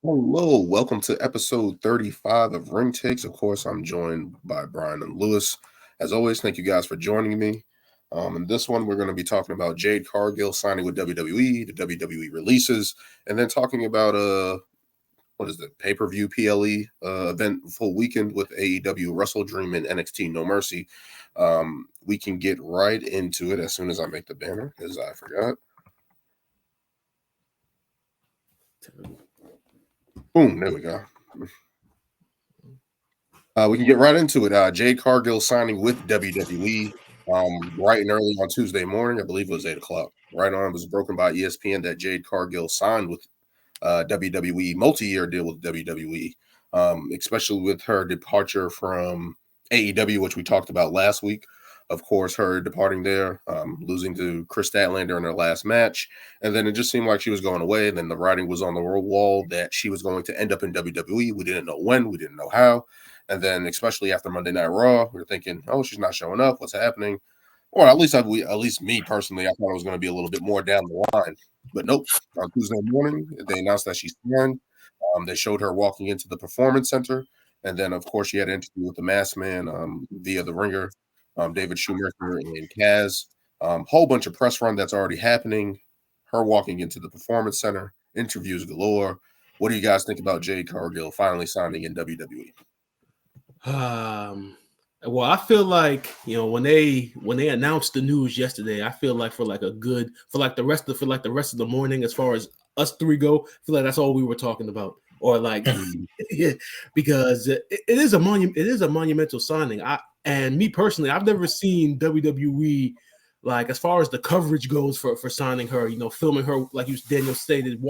Hello, welcome to episode 35 of Ring Takes. Of course, I'm joined by Brian and Lewis. As always, thank you guys for joining me. In this one, we're going to be talking about Jade Cargill signing with WWE, the WWE Releases, and then talking about what is the pay-per-view PLE event full weekend with AEW WrestleDream and NXT No Mercy. We can get right into it as soon as I make the banner, because I forgot. Boom, there we go. We can get right into it. Jade Cargill signing with WWE bright and early on Tuesday morning. I believe it was 8 o'clock. Right on, it was broken by ESPN that Jade Cargill signed with WWE, multi-year deal with WWE, especially with her departure from AEW, which we talked about last week. Of course, her departing there, losing to Chris Statlander in her last match. And then it just seemed like she was going away. And then the writing was on the wall that she was going to end up in WWE. We didn't know when, we didn't know how. And then, especially after Monday Night Raw, we were thinking, "Oh, she's not showing up. What's happening?" Or at least me personally, I thought it was going to be a little bit more down the line. But nope. On Tuesday morning, they announced that she's signed. They showed her walking into the Performance Center, and then, of course, she had an interview with the Masked Man via the Ringer, David Schumacher and Kaz. Whole bunch of press run that's already happening. Her walking into the Performance Center, interviews galore. What do you guys think about Jade Cargill finally signing in WWE? Well, I feel like when they announced the news yesterday, I feel like for the rest of the morning, as far as us three go, I feel like that's all we were talking about, or like yeah, because it is a monumental signing. And me personally, I've never seen WWE, like, as far as the coverage goes for signing her, filming her, like Daniel stated,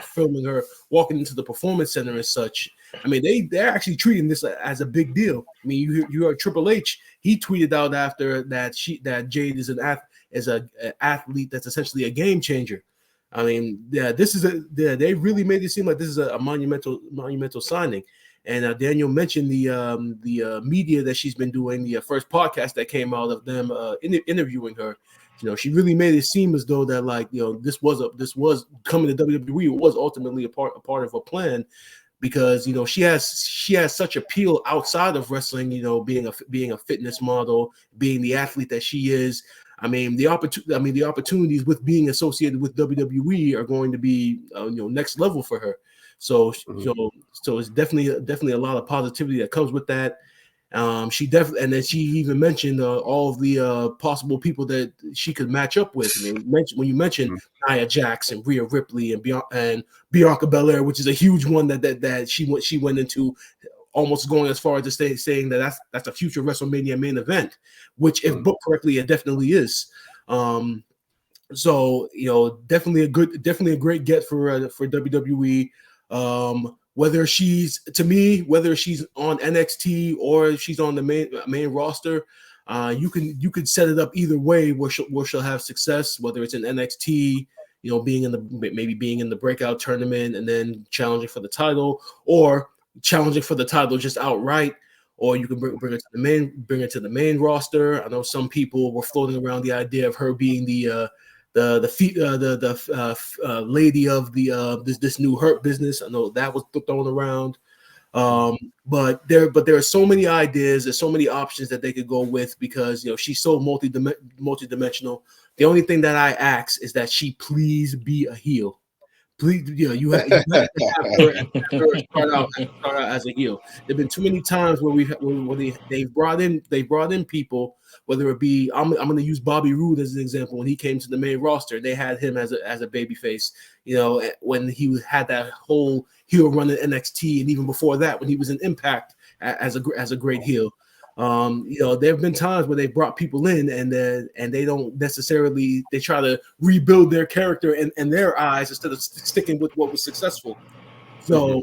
filming her walking into the Performance Center and such. I mean, they're actually treating this as a big deal. I mean, you heard Triple H. He tweeted out after that Jade is an athlete that's essentially a game changer. I mean, yeah, they really made it seem like this is a monumental signing. And Daniel mentioned the media that she's been doing, the first podcast that came out of them interviewing her. She really made it seem as though that, like, this was coming to WWE. It was ultimately a part of a plan, because she has such appeal outside of wrestling. Being a fitness model, being the athlete that she is. I mean, the opportunities with being associated with WWE are going to be next level for her. So so it's definitely a lot of positivity that comes with that. She definitely, and then she even mentioned all of the possible people that she could match up with. I mean, when you mentioned Nia Jax and Rhea Ripley and Bianca Belair, which is a huge one that she went into, almost going as far as to saying that that's a future WrestleMania main event, which, if booked correctly, it definitely is. So definitely a great get for WWE. Whether she's on NXT or if she's on the main roster, you could set it up either way where she'll have success. Whether it's in NXT, being in the breakout tournament and then challenging for the title, or challenging for the title just outright, or you can bring it to the main roster. I know some people were floating around the idea of her being the lady of this new Hurt Business. I know that was thrown around, but there are so many ideas. There's so many options that they could go with, because she's so multi-dimensional. The only thing that I ask is that she please be a heel. Please, you have to have her start out as a heel. There've been too many times where they've brought in people, whether it be, I'm going to use Bobby Roode as an example. When he came to the main roster, they had him as a baby face. When he had that whole heel run in NXT, and even before that, when he was in Impact as a great heel. There have been times where they brought people in and they don't necessarily, they try to rebuild their character in their eyes instead of sticking with what was successful. So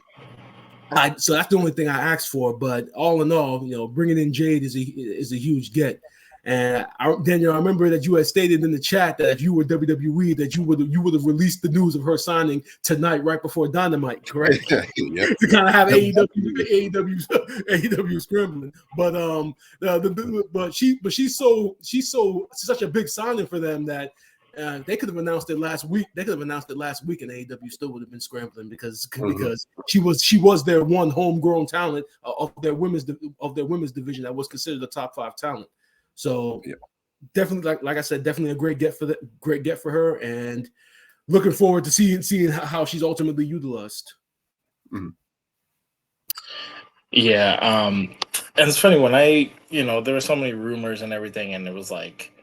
so that's the only thing I asked for. But all in all, bringing in Jade is a huge get. And Daniel, I remember that you had stated in the chat that if you were WWE, that you would have released the news of her signing tonight, right before Dynamite, correct? Yep. To kind of have AEW scrambling, but she's such a big signing for them that They could have announced it last week. They could have announced it last week, and AEW still would have been scrambling because she was their one homegrown talent of their women's division that was considered a top 5 talent. So definitely, like I said, definitely a great get for her, and looking forward to seeing how she's ultimately utilized. Mm-hmm. Yeah, and it's funny when there were so many rumors and everything, and it was like,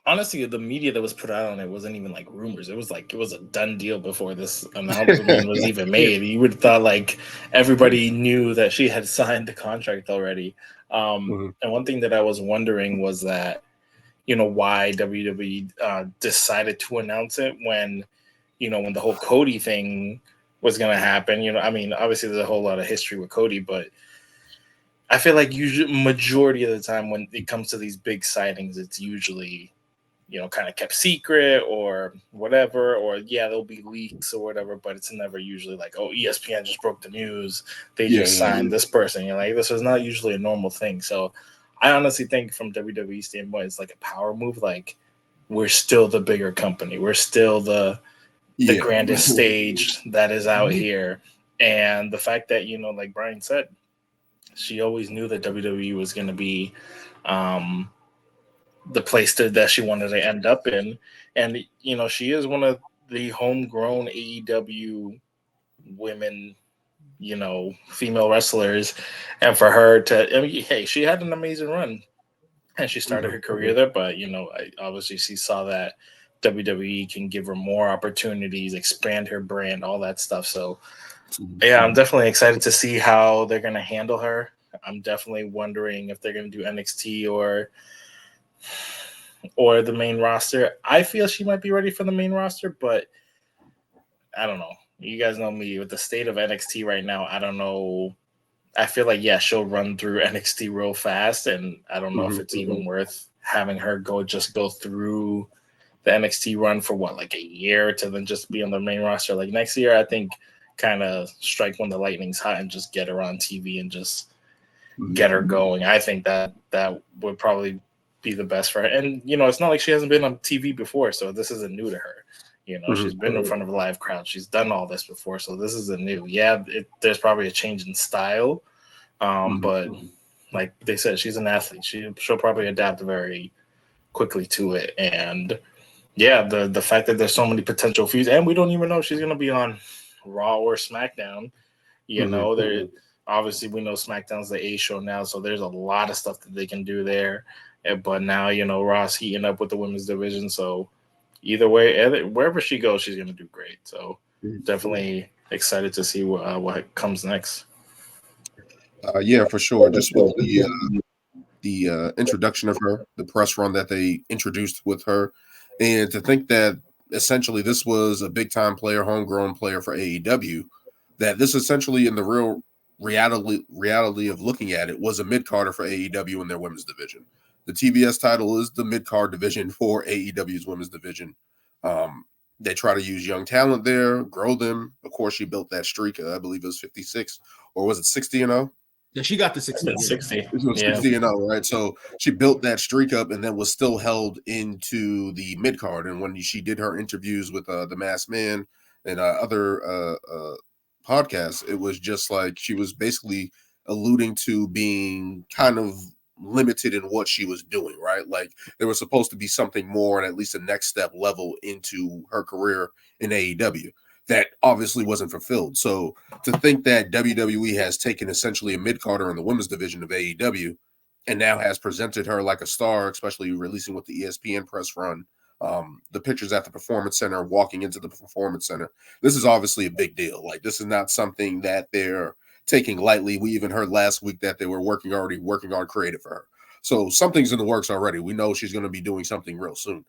honestly, the media that was put out on it wasn't even like rumors. It was a done deal before this announcement was even made. You would have thought like everybody knew that she had signed the contract already. And one thing that I was wondering was that, why WWE decided to announce it when the whole Cody thing was going to happen. I mean, obviously there's a whole lot of history with Cody, but I feel like majority of the time when it comes to these big sightings, it's usually kind of kept secret or whatever, or there'll be leaks or whatever, but it's never usually like, oh, ESPN just broke the news, they just signed this person. Like, this is not usually a normal thing. So I honestly think from WWE standpoint, it's like a power move. Like, we're still the bigger company, we're still the grandest stage that is out here. And the fact that, like Brian said, she always knew that WWE was going to be the place that she wanted to end up in. And, she is one of the homegrown AEW women, female wrestlers. And for her to, she had an amazing run and she started her career there. But, obviously she saw that WWE can give her more opportunities, expand her brand, all that stuff. So, I'm definitely excited to see how they're going to handle her. I'm definitely wondering if they're going to do NXT or the main roster. I feel she might be ready for the main roster, but I don't know. You guys know me with the state of NXT right now. I don't know. I feel like, she'll run through NXT real fast, and I don't know if it's even worth having her go through the NXT run for like a year to then just be on the main roster. Like next year, I think kind of strike when the lightning's hot and just get her on TV and just get her going. I think that would probably be the best for her. And, it's not like she hasn't been on TV before, so this isn't new to her. She's been in front of a live crowd. She's done all this before, so this isn't new. There's probably a change in style, but like they said, she's an athlete. She'll probably adapt very quickly to it. And the fact that there's so many potential feuds, and we don't even know if she's going to be on Raw or SmackDown. There obviously we know SmackDown's the A show now, so there's a lot of stuff that they can do there. But now, Raw's heating up with the women's division. So either way, wherever she goes, she's going to do great. So definitely excited to see what comes next. For sure. Just with the introduction of her, the press run that they introduced with her, and to think that essentially this was a big-time player, homegrown player for AEW, that this essentially in the real reality of looking at it was a mid-carder for AEW in their women's division. The TBS title is the mid-card division for AEW's women's division. They try to use young talent there, grow them. Of course, she built that streak. I believe it was 56, or was it 60-0? Yeah, she got the 60. 60. It was 60-0, right? So she built that streak up and then was still held into the mid-card. And when she did her interviews with the Masked Man and other podcasts, it was just like she was basically alluding to being kind of limited in what she was doing, right? Like there was supposed to be something more and at least a next step level into her career in AEW that obviously wasn't fulfilled. So to think that WWE has taken essentially a mid-carder in the women's division of AEW and now has presented her like a star, especially releasing with the ESPN press run, the pictures at the Performance Center, walking into the Performance Center, this is obviously a big deal. Like this is not something that they're taking lightly. We even heard last week that they were already working on creative for her. So something's in the works already. We know she's going to be doing something real soon.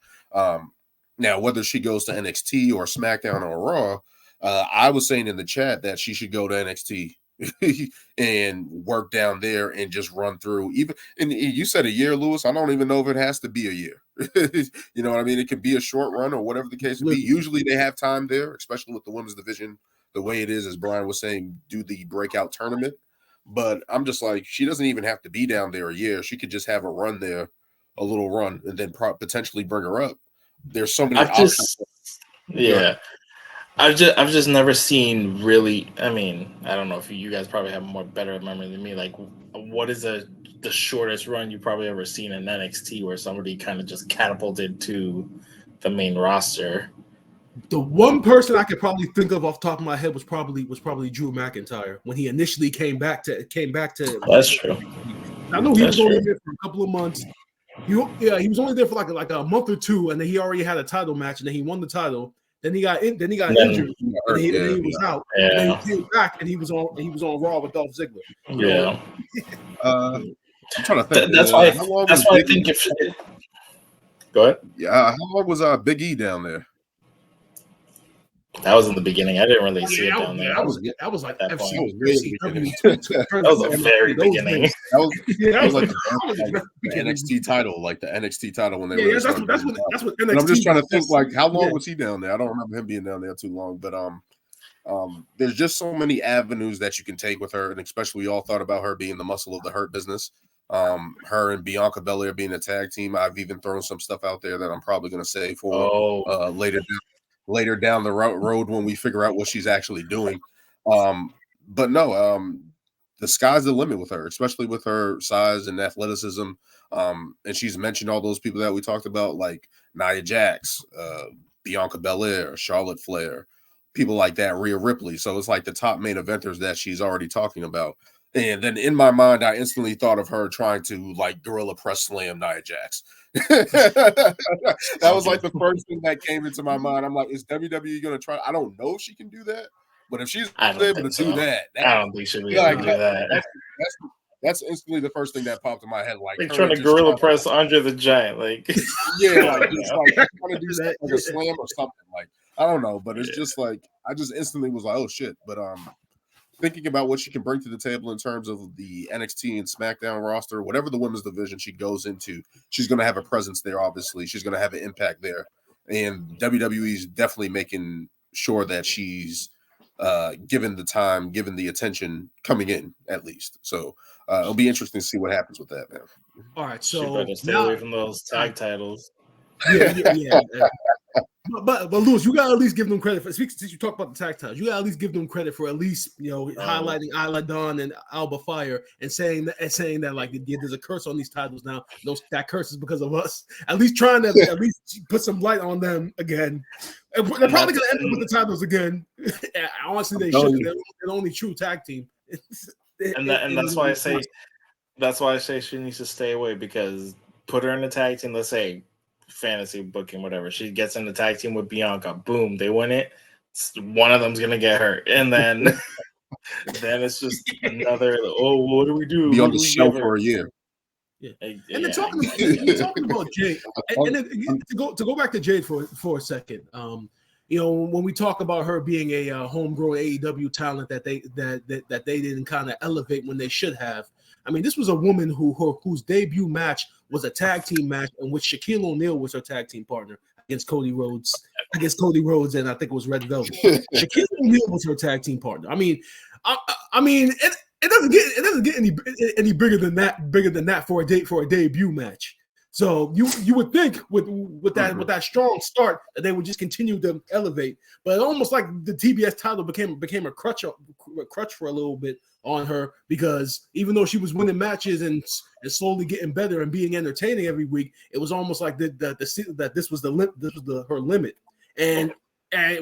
Now, whether she goes to NXT or SmackDown or Raw, I was saying in the chat that she should go to NXT and work down there and just run through. And you said a year, Lewis. I don't even know if it has to be a year. You know what I mean? It could be a short run or whatever the case may be. Usually they have time there, especially with the women's division. The way it is, as Brian was saying, do the breakout tournament. But I'm just like, she doesn't even have to be down there a year. She could just have a run there, a little run, and then potentially bring her up. there's so many I've options. I've just never seen really. I mean, I don't know if you guys probably have a more better memory than me. Like, what is the shortest run you probably ever seen in NXT where somebody kind of just catapulted to the main roster? The one person I could probably think of off the top of my head was probably Drew McIntyre when he initially came back to. That's true. I know he was only there for a couple of months. He was only there for like a month or two, and then he already had a title match, and then he won the title. Then he got injured, and he was out. Yeah. And then he came back, and he was on Raw with Dolph Ziggler. Yeah. I'm trying to think. That's why I think if. Go ahead. Yeah, how long was Big E down there? That was in the beginning. I didn't really see it down there. That was like that FCW. That was the very beginning. That was like the NXT title, like the NXT title when they were. That's what NXT. And I'm just trying to think, like, how long was he down there? I don't remember him being down there too long, but there's just so many avenues that you can take with her, and especially we all thought about her being the muscle of the Hurt business. Her and Bianca Belair being a tag team. I've even thrown some stuff out there that I'm probably going to say for later down the road when we figure out what she's actually doing. But no, the sky's the limit with her, especially with her size and athleticism. And she's mentioned all those people that we talked about, like Nia Jax, Bianca Belair, Charlotte Flair, people like that, Rhea Ripley. So it's like the top main eventers that she's already talking about. And then in my mind, I instantly thought of her trying to like gorilla press slam Nia Jax. That was like the first thing that came into my mind. I'm like, is WWE going to try? I don't know if she can do that, but if she's able to do that, I don't think she'll be able to do that. That's instantly the first thing that popped in my head. Like trying to gorilla press Andre the Giant, like like trying to do that like a slam or something. Like I don't know, but it's just like I just instantly was like, oh shit. But thinking about what she can bring to the table in terms of the NXT and SmackDown roster, whatever the women's division she goes into, she's going to have a presence there. Obviously, she's going to have an impact there, and WWE is definitely making sure that she's given the time, given the attention coming in at least. So it'll be interesting to see what happens with that, man. All right, so she better stay away from those tag titles. Yeah. But Lewis, you gotta at least give them credit for. Since you talk about the tag titles, you gotta at least give them credit for at least highlighting Isla Dawn and Alba Fire and saying that like there's a curse on these titles now. That curse is because of us. At least trying to at least put some light on them again. And they're probably gonna end up with the titles again. Honestly, they should. They're the only true tag team. And that's why I say she needs to stay away, because put her in the tag team. Let's say fantasy booking, whatever. She gets in the tag team with Bianca. Boom, they win it. One of them's gonna get hurt, and then it's just another. Oh, what do we do? Be on the show for a year. Yeah. And then talking about Jade, and then to go back to Jade for a second. When we talk about her being a homegrown AEW talent that they didn't kind of elevate when they should have. I mean, this was a woman whose debut match was a tag team match in which Shaquille O'Neal was her tag team partner against Cody Rhodes, and I think it was Red Velvet. Shaquille O'Neal was her tag team partner. I mean, it doesn't get any bigger than that for a debut match. So you would think with that strong start that they would just continue to elevate, but almost like the TBS title became a crutch for a little bit on her, because even though she was winning matches and slowly getting better and being entertaining every week, it was almost like that this was her limit, and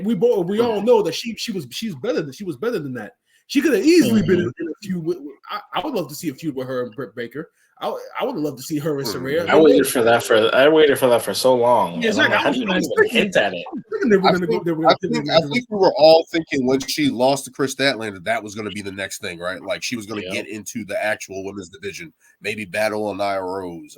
we all know that she was better than that. She could have easily been in a feud. I would love to see a feud with her and Britt Baker. I would love to see her and Saraya. I waited for that for so long. Yeah, exactly. How do you not even hint at it? I think we were all thinking when she lost to Chris Statlander that was going to be the next thing, right? Like she was going to get into the actual women's division, maybe battle on Nia Rose,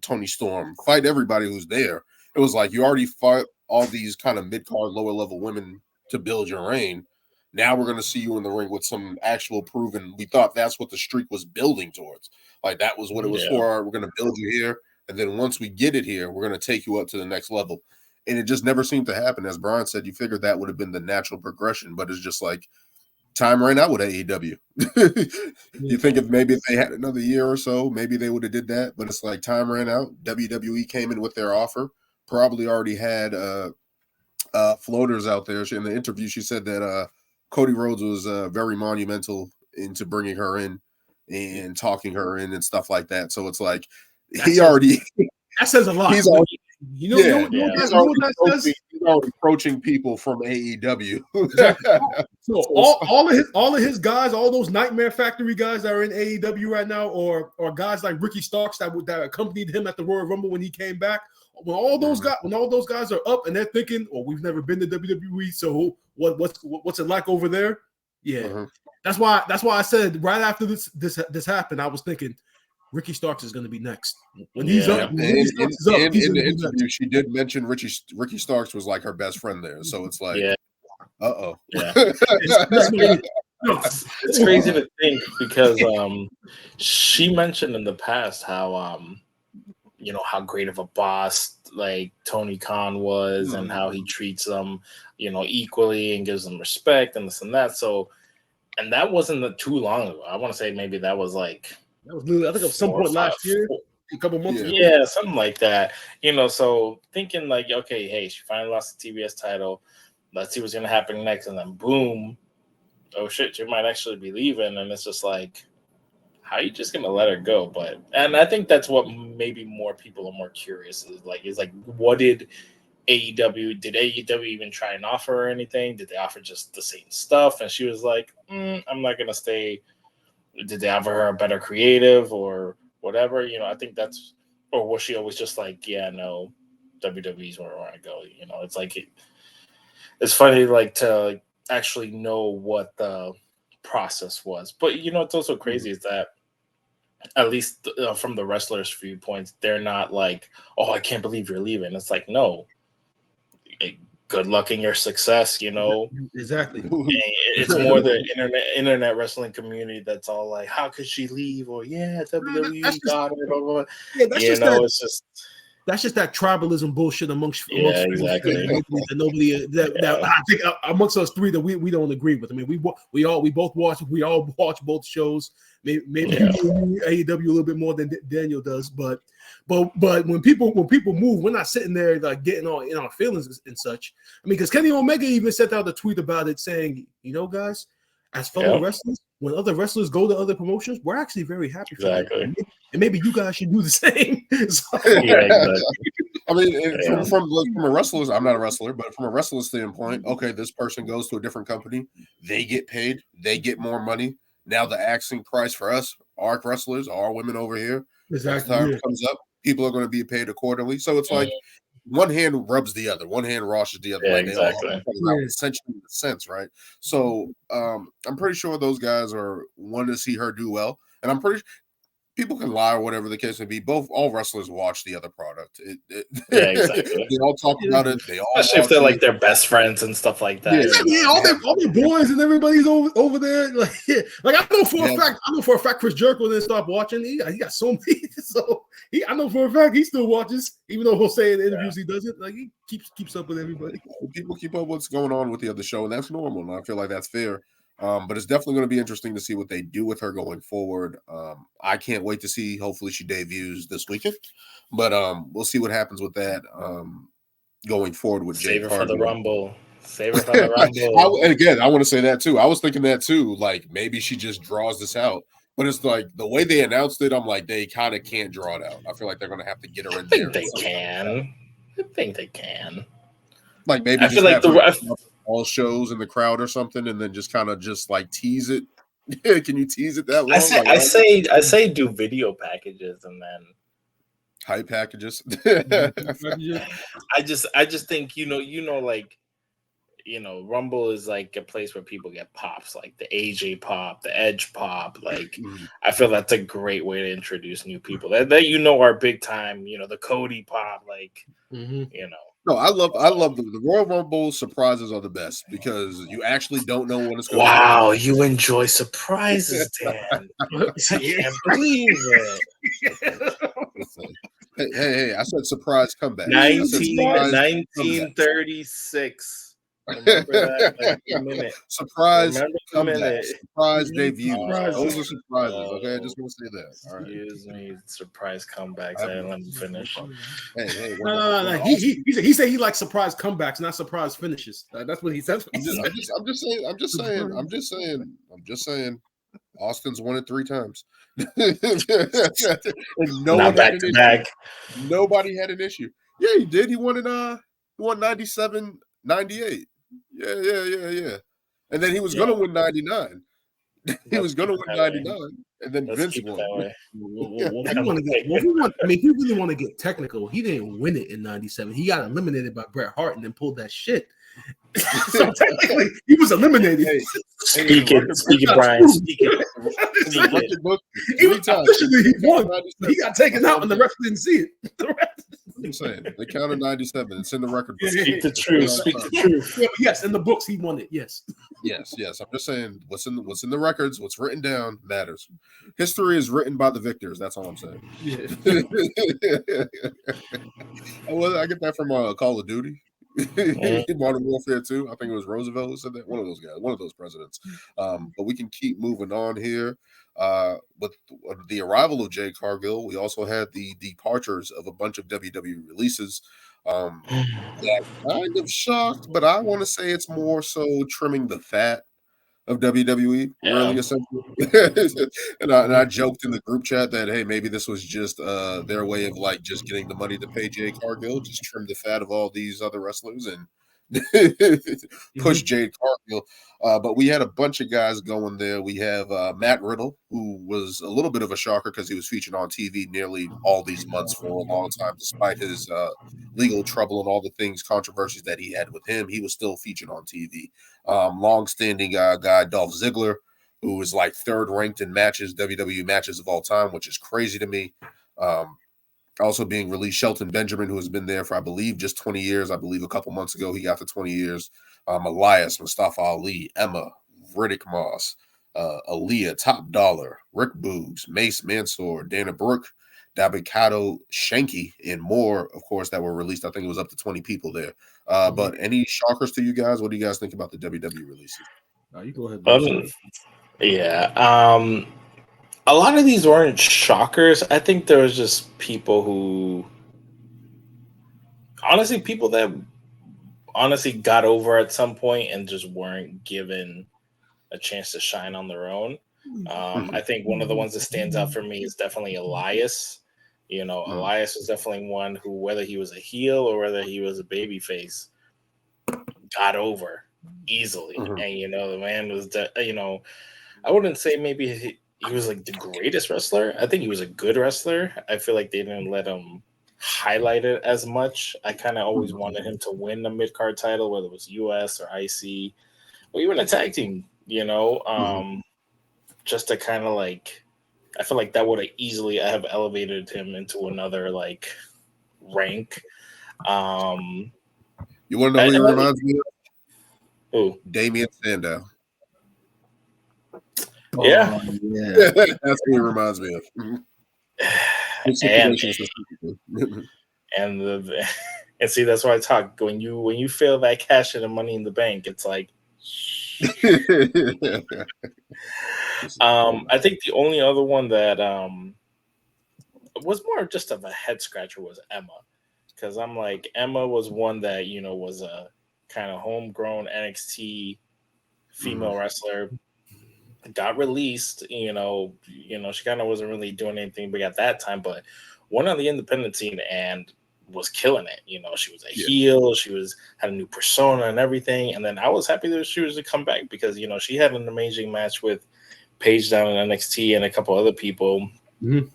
Toni Storm, fight everybody who's there. It was like you already fought all these kind of mid-card, lower-level women to build your reign. Now we're going to see you in the ring with some actual proven. We thought that's what the streak was building towards. Like that was what it was for. We're going to build you here, and then once we get it here, we're going to take you up to the next level. And it just never seemed to happen. As Brian said, you figured that would have been the natural progression, but it's just like time ran out with AEW. You think if they had another year or so, maybe they would have did that. But it's like time ran out. WWE came in with their offer, probably already had floaters out there. In the interview, she said that Cody Rhodes was very monumental into bringing her in and talking her in and stuff like that. So it's like that says a lot. He's already, he's already approaching people from AEW. So all of his guys, all those Nightmare Factory guys that are in AEW right now, or guys like Ricky Starks that accompanied him at the Royal Rumble when he came back. When all those guys are up and they're thinking, "Oh, we've never been to WWE, so what's it like over there?" Yeah, that's why I said right after this happened, I was thinking Ricky Starks is going to be next. When he's up, in the interview, she did mention Ricky Starks was like her best friend there, so it's like, yeah. It's crazy to think because she mentioned in the past how how great of a boss like Tony Khan was and how he treats them, equally and gives them respect and this and that. So, and that wasn't too long ago. I want to say maybe that was like, I think at some point last year, a couple months ago. Yeah, something like that. So thinking like, okay, hey, she finally lost the TBS title. Let's see what's going to happen next. And then boom, oh shit, she might actually be leaving. And it's just like, how are you just going to let her go? And I think that's what maybe more people are more curious is like, what did AEW even try and offer her anything? Did they offer just the same stuff? And she was like, I'm not going to stay. Did they offer her a better creative or whatever? I think that's, or was she always just like, yeah, no, WWE's where I want to go. It's like, it's funny, like to actually know what the process was. But, it's also crazy is that at least from the wrestlers' viewpoints, they're not like, oh, I can't believe you're leaving. It's like, no, good luck in your success, Exactly. It's more the internet wrestling community that's all like, how could she leave? Or WWE got her. Blah, blah, blah. Yeah, that's just that tribalism bullshit amongst exactly. That I think amongst us three that we don't agree with. I mean, we all watch both shows. Maybe AEW a little bit more than Daniel does, but when people move, we're not sitting there like getting all in our feelings and such. I mean, because Kenny Omega even sent out a tweet about it saying, guys, as fellow wrestlers, when other wrestlers go to other promotions, we're actually very happy for that. And maybe you guys should do the same. Exactly. I mean, from a wrestler's, I'm not a wrestler, but from a wrestler's standpoint, okay, this person goes to a different company, they get paid, they get more money. Now the asking price for us, our wrestlers, our women over here, as time comes up, people are going to be paid accordingly. So it's like one hand rubs the other, one hand washes the other. Yeah, way. exactly. Essentially, in a sense, right? So I'm pretty sure those guys are wanting to see her do well, and I'm pretty sure people can lie or whatever the case may be. All wrestlers watch the other product. Exactly. They all talk about it. They all, especially if they're like their best friends and stuff like that. All their boys and everybody's over there. Like I know for a fact, Chris Jericho didn't stop watching. He got so many. So I know for a fact he still watches, even though he'll say in the interviews he doesn't. Like he keeps up with everybody. People keep up with what's going on with the other show, and that's normal. And I feel like that's fair. But it's definitely going to be interesting to see what they do with her going forward. I can't wait to see. Hopefully, she debuts this weekend. But we'll see what happens with that going forward with Jade Cargill. Save her for the Rumble. Save her for the Rumble. And again, I want to say that too. I was thinking that too. Like maybe she just draws this out. But it's like the way they announced it, I'm like, they kind of can't draw it out. I feel like they're going to have to get her in there. I think they can. Like maybe I feel like all shows in the crowd or something, and then just kind of just like tease it. Can you tease it that long? I say do video packages and then hype packages. I just think Rumble is like a place where people get pops, like the AJ pop, the Edge pop. Like I feel that's a great way to introduce new people that are big time. The Cody pop, like No, I love the Royal Rumble surprises are the best because you actually don't know what it's going to be. Wow, you enjoy surprises, Dan. I can't believe it. Hey, I said surprise comeback. 1936. Remember that? Like, a minute. Surprise Remember the comeback. minute. Surprise debut. Surprise. Those are surprises. Okay, I just want to say that. All right. Excuse me. Surprise comebacks. I didn't let him finish. Hey. No. He said he likes surprise comebacks, not surprise finishes. That's what he says. I'm just saying. Austin's won it 3 times. And Not back to back. Nobody had an issue. Yeah, he did. He won in 97, 98. Yeah. And then he was gonna win 99. He was gonna win 99, and then Vince won. If he really want to get technical, he didn't win it in 97. He got eliminated by Bret Hart and then pulled that shit. So technically, he was eliminated. Speaking, Brian. Speaking. He won. He got taken out, and the ref didn't see it. I'm saying they counted 97. It's in the record. Speak the truth. Speak the truth. Yeah, yes, in the books he won it. Yes. Yes. I'm just saying what's in the records, what's written down matters. History is written by the victors. That's all I'm saying. Yeah. I get that from Call of Duty. Modern Warfare 2. I think it was Roosevelt who said that. One of those guys, one of those presidents. But we can keep moving on here. With the arrival of Jade Cargill, we also had the departures of a bunch of WWE releases. That kind of shocked, but I want to say it's more so trimming the fat of WWE, really, essentially. and I joked in the group chat that, hey, maybe this was just their way of like just getting the money to pay Jade Cargill, just trim the fat of all these other wrestlers and push Jade Cargill. But we had a bunch of guys going there. We have Matt Riddle, who was a little bit of a shocker because he was featured on TV nearly all these months for a long time, despite his legal trouble and all the controversies that he had with him. He was still featured on TV. Long-standing guy Dolph Ziggler, who is like 3rd ranked in WWE matches of all time, which is crazy to me. Also being released, Shelton Benjamin, who has been there for, I believe, just 20 years. I believe a couple months ago he got to 20 years. Elias, Mustafa Ali, Emma, Riddick Moss, Aaliyah, Top Dollar, Rick Boogs, Mace Mansoor, Dana Brooke, Dabikato, Shanky, and more, of course, that were released. I think it was up to 20 people there. But any shockers to you guys? What do you guys think about the WWE releases? You go ahead. A lot of these weren't shockers. I think there was just people that got over at some point and just weren't given a chance to shine on their own. I think one of the ones that stands out for me is definitely Elias. Elias was definitely one who, whether he was a heel or whether he was a babyface, got over easily. And, the man was, I wouldn't say maybe he was like the greatest wrestler. I think he was a good wrestler. I feel like they didn't let him highlight it as much. I kind of always wanted him to win the mid-card title, whether it was US or IC or even a tag team, just to kind of like, I feel like that would have elevated him into another like rank. You want to know who he reminds me of? Who? Damian Sandow. Yeah. That's what he reminds me of. And see, that's why I talk. When you feel that cash in the Money in the Bank, it's like. I think the only other one that was more just of a head scratcher was Emma, because I'm like, Emma was one that was a kind of homegrown NXT female wrestler. Got released, she kind of wasn't really doing anything big at that time, but went on the independent scene and was killing it. She was a heel, she had a new persona and everything. And then I was happy that she was to come back because, she had an amazing match with Paige down in NXT and a couple other people. Mm-hmm.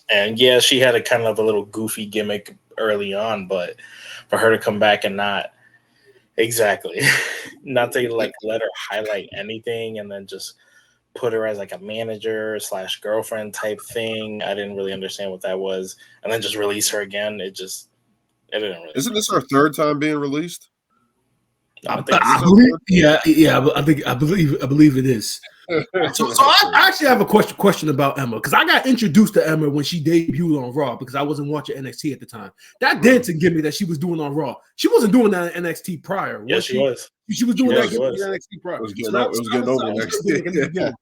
And she had a kind of a little goofy gimmick early on, but for her to come back and not to like let her highlight anything and then just put her as like a manager / girlfriend type thing. I didn't really understand what that was. And then just release her again. It didn't really. Isn't this her 3rd time being released? I believe it is. So I actually have a question about Emma, because I got introduced to Emma when she debuted on Raw, because I wasn't watching NXT at the time. That dancing gimmick that she was doing on Raw, she wasn't doing that in NXT prior. Yes, she was. She was doing that in NXT prior. It was getting over NXT.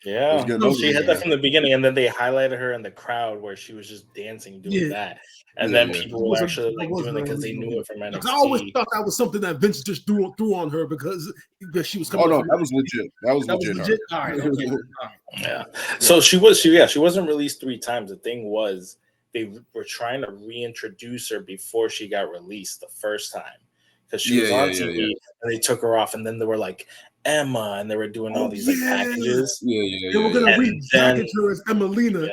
Yeah, she had that from the beginning, and then they highlighted her in the crowd where she was just dancing, doing that, and then people were actually like doing it because they knew it from NXT. I always thought that was something that Vince just threw on her because she was coming. Oh no, that was legit. That was legit. All right, okay. Yeah. So she wasn't released 3 times. The thing was, they were trying to reintroduce her before she got released the first time, because she was on TV and they took her off, and then they were like Emma, and they were doing all these like packages. They were gonna repackage her as Emmalina,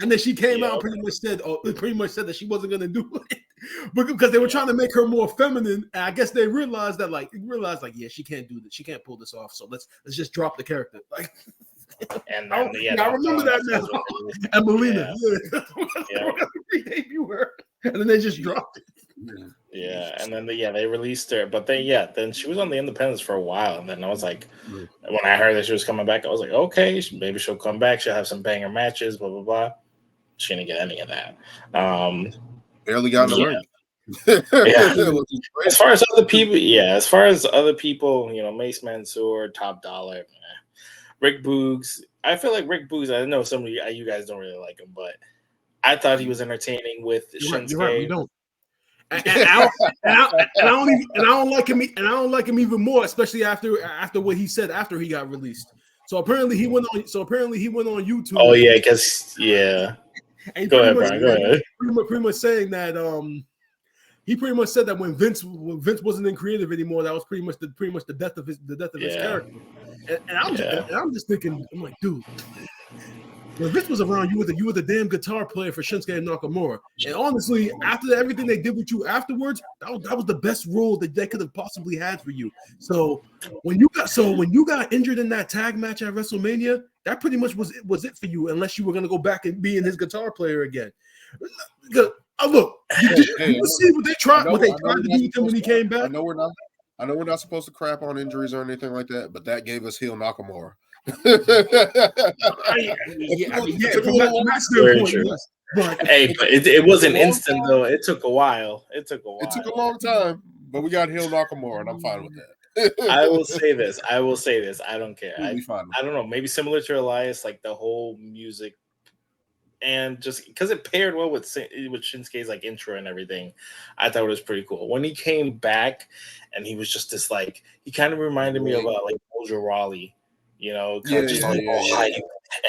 and then she came out and pretty much said that she wasn't gonna do it, because they were trying to make her more feminine. And I guess they realized she can't do this, she can't pull this off. So let's just drop the character. Like, and then, I remember that now. Emmalina, redebut her, and then they just dropped it. Yeah, and then they released her, but then she was on the independents for a while, and then I was like, when I heard that she was coming back, I was like, okay, maybe she'll come back, she'll have some banger matches, blah blah blah. She didn't get any of that. Barely got in the ring. As far as other people, Mace Mansoor, Top Dollar, Rick Boogs. I feel like Rick Boogs, I know some of you guys don't really like him, but I thought he was entertaining with Shinsuke. You're right, we don't. And I don't like him. And I don't like him even more, especially after what he said after he got released. So apparently he went on YouTube. Oh yeah, because Go ahead, Brian. Go ahead. Pretty much saying that he pretty much said that when Vince wasn't in creative anymore, that was pretty much the death of his character. And I'm just thinking, I'm like, dude. When Vince was around, you were the damn guitar player for Shinsuke Nakamura. And honestly, after everything they did with you afterwards, that was the best role that they could have possibly had for you. So when you got injured in that tag match at WrestleMania, that pretty much was it for you, unless you were gonna go back and being his guitar player again. Look, you see what they tried to do with him when he came back. I know we're not supposed to crap on injuries or anything like that, but that gave us heel Nakamura. But it wasn't instant though. It took a while. It took a long time, but we got heel Nakamura, and I'm fine with that. I will say this. I don't care. I don't know. Maybe similar to Elias, like the whole music, and just because it paired well with Shinsuke's like intro and everything, I thought it was pretty cool. When he came back, and he was just this like, he kind of reminded me of like Mojo Rawley. Hype.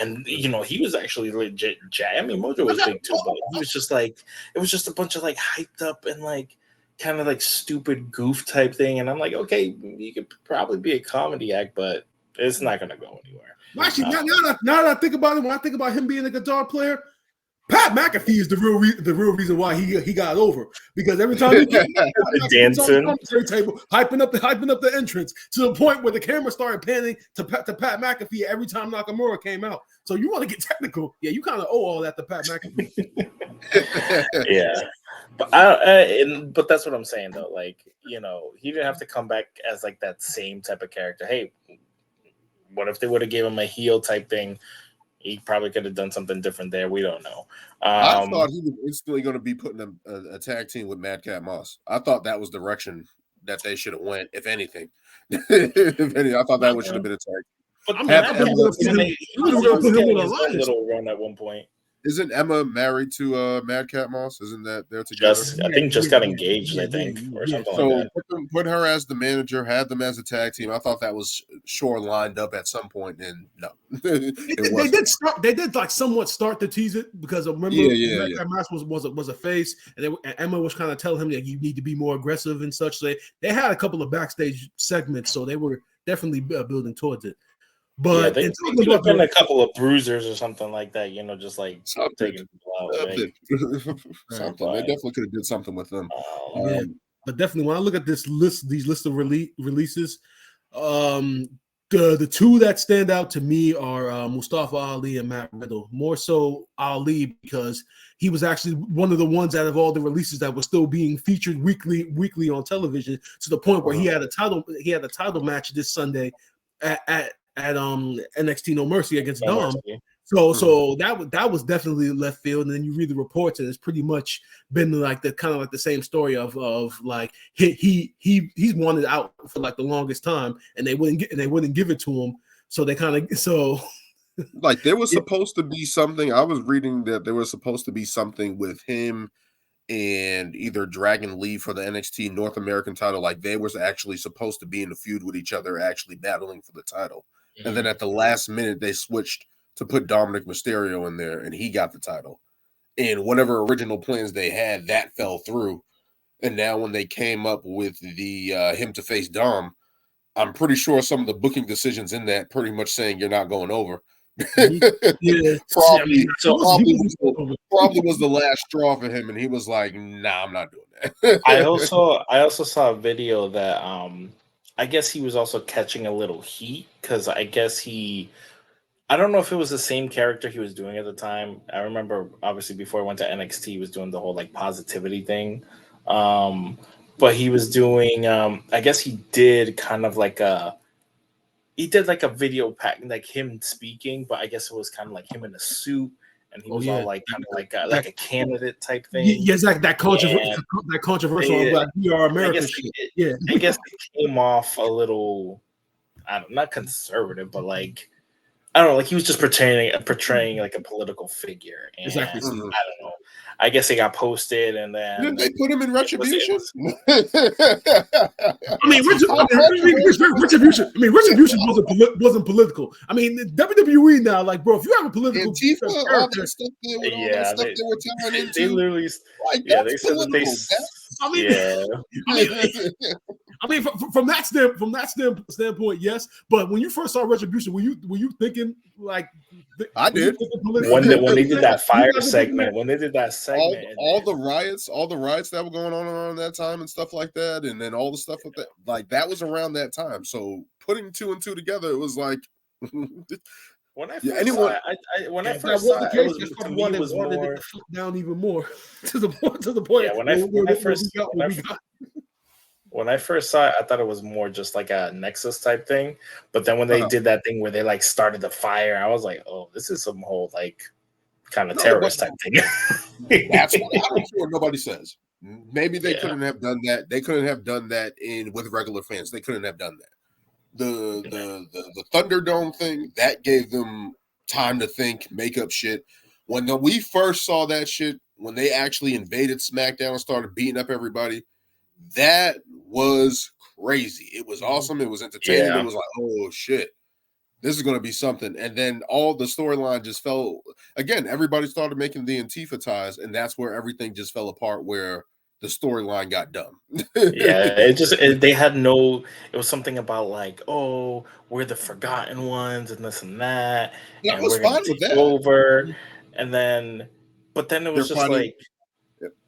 And he was actually legit. I mean, Mojo was big too, but he was just like, it was just a bunch of like hyped up and like kind of like stupid goof type thing. And I'm like, okay, you could probably be a comedy act, but it's not gonna go anywhere. Actually, now that I think about it, when I think about him being a guitar player, Pat McAfee is the real reason why he got over, because every time he dancing on the table, hyping up the entrance to the point where the camera started panning to Pat McAfee every time Nakamura came out. So you want to get technical, you kind of owe all that to Pat McAfee. But that's what I'm saying though. Like, he didn't have to come back as like that same type of character. Hey, what if they would have gave him a heel type thing? He probably could have done something different there. We don't know. I thought he was instantly going to be putting a tag team with Madcap Moss. I thought that was the direction that they should have went, if anything. I thought that should have been a tag. But he was getting his own little run at one point. Isn't Emma married to Madcap Moss? Isn't that they're together? I think just got engaged, or something like that. So put her as the manager, had them as a tag team. I thought that was lined up at some point, and no. They did like somewhat start to tease it, because I remember Madcap Moss was a face, and Emma was kind of telling him that you need to be more aggressive and such. So they had a couple of backstage segments, so they were definitely building towards it. But they could have been a couple of bruisers or something like that, just like taking people out. Something. They definitely could have did something with them. But definitely, when I look at these lists of releases, the two that stand out to me are Mustafa Ali and Matt Riddle. More so Ali, because he was actually one of the ones out of all the releases that was still being featured weekly on television, to the point where he had a title match this Sunday at NXT No Mercy against No Dom. Mercy. So that was definitely left field, and then you read the reports, and it's pretty much been like the kind of like the same story of like he's wanted out for like the longest time, and they wouldn't give it to him. So they kind of like there was supposed to be something. I was reading that there was supposed to be something with him and either Dragon Lee for the NXT North American title. Like they was actually supposed to be in a feud with each other, actually battling for the title, and then at the last minute they switched to put Dominic Mysterio in there, and he got the title. And whatever original plans they had, that fell through. And now when they came up with the him to face Dom, I'm pretty sure some of the booking decisions in that pretty much saying you're not going over. yeah, probably was the last straw for him, and he was like, "Nah, I'm not doing that." I also saw a video that I guess he was also catching a little heat because I don't know if it was the same character he was doing at the time. I remember, obviously, before he went to NXT, he was doing the whole like positivity thing. But he was doing, I guess he did kind of like a video pack, like him speaking, but I guess it was kind of like him in a suit, and he was all like kind of like a candidate type thing. Yeah, Zack, that controversial like we are America shit. I guess it came off a little, not conservative, but like, I don't know, like he was just portraying like a political figure. And exactly. I don't know. I guess it got posted, and then didn't they put him in retribution? I mean, retribution. I mean, retribution wasn't political. I mean, WWE now, like, bro, if you have a political Antifa, all that stuff they were telling into, they literally, like, they said that I mean, from that standpoint, yes. But when you first saw Retribution, were you thinking like? I did. When they did that fire segment, all the riots that were going on around that time and stuff like that, and then all the stuff with that, like that was around that time. So putting two and two together, it was like. When I first saw it, it was more down even more to the point. Yeah, when I first saw it, I thought it was more just like a Nexus type thing. But then when they did that thing where they like started the fire, I was like, oh, this is some whole like kind of terrorist type thing. That's what I don't care what nobody says. Maybe they couldn't have done that. They couldn't have done that with regular fans. They couldn't have done that. The Thunderdome thing, that gave them time to think, make up shit. When we first saw that shit, when they actually invaded SmackDown and started beating up everybody, that was crazy. It was awesome. It was entertaining. It was like, oh shit, this is going to be something. And then all the storyline just fell. Again, everybody started making the Antifa ties, and that's where everything just fell apart, where the storyline got dumb. They had no, it was something about like, oh, we're the forgotten ones and this and that. That and was we're fine take with that. Over. And then, but then it was just like,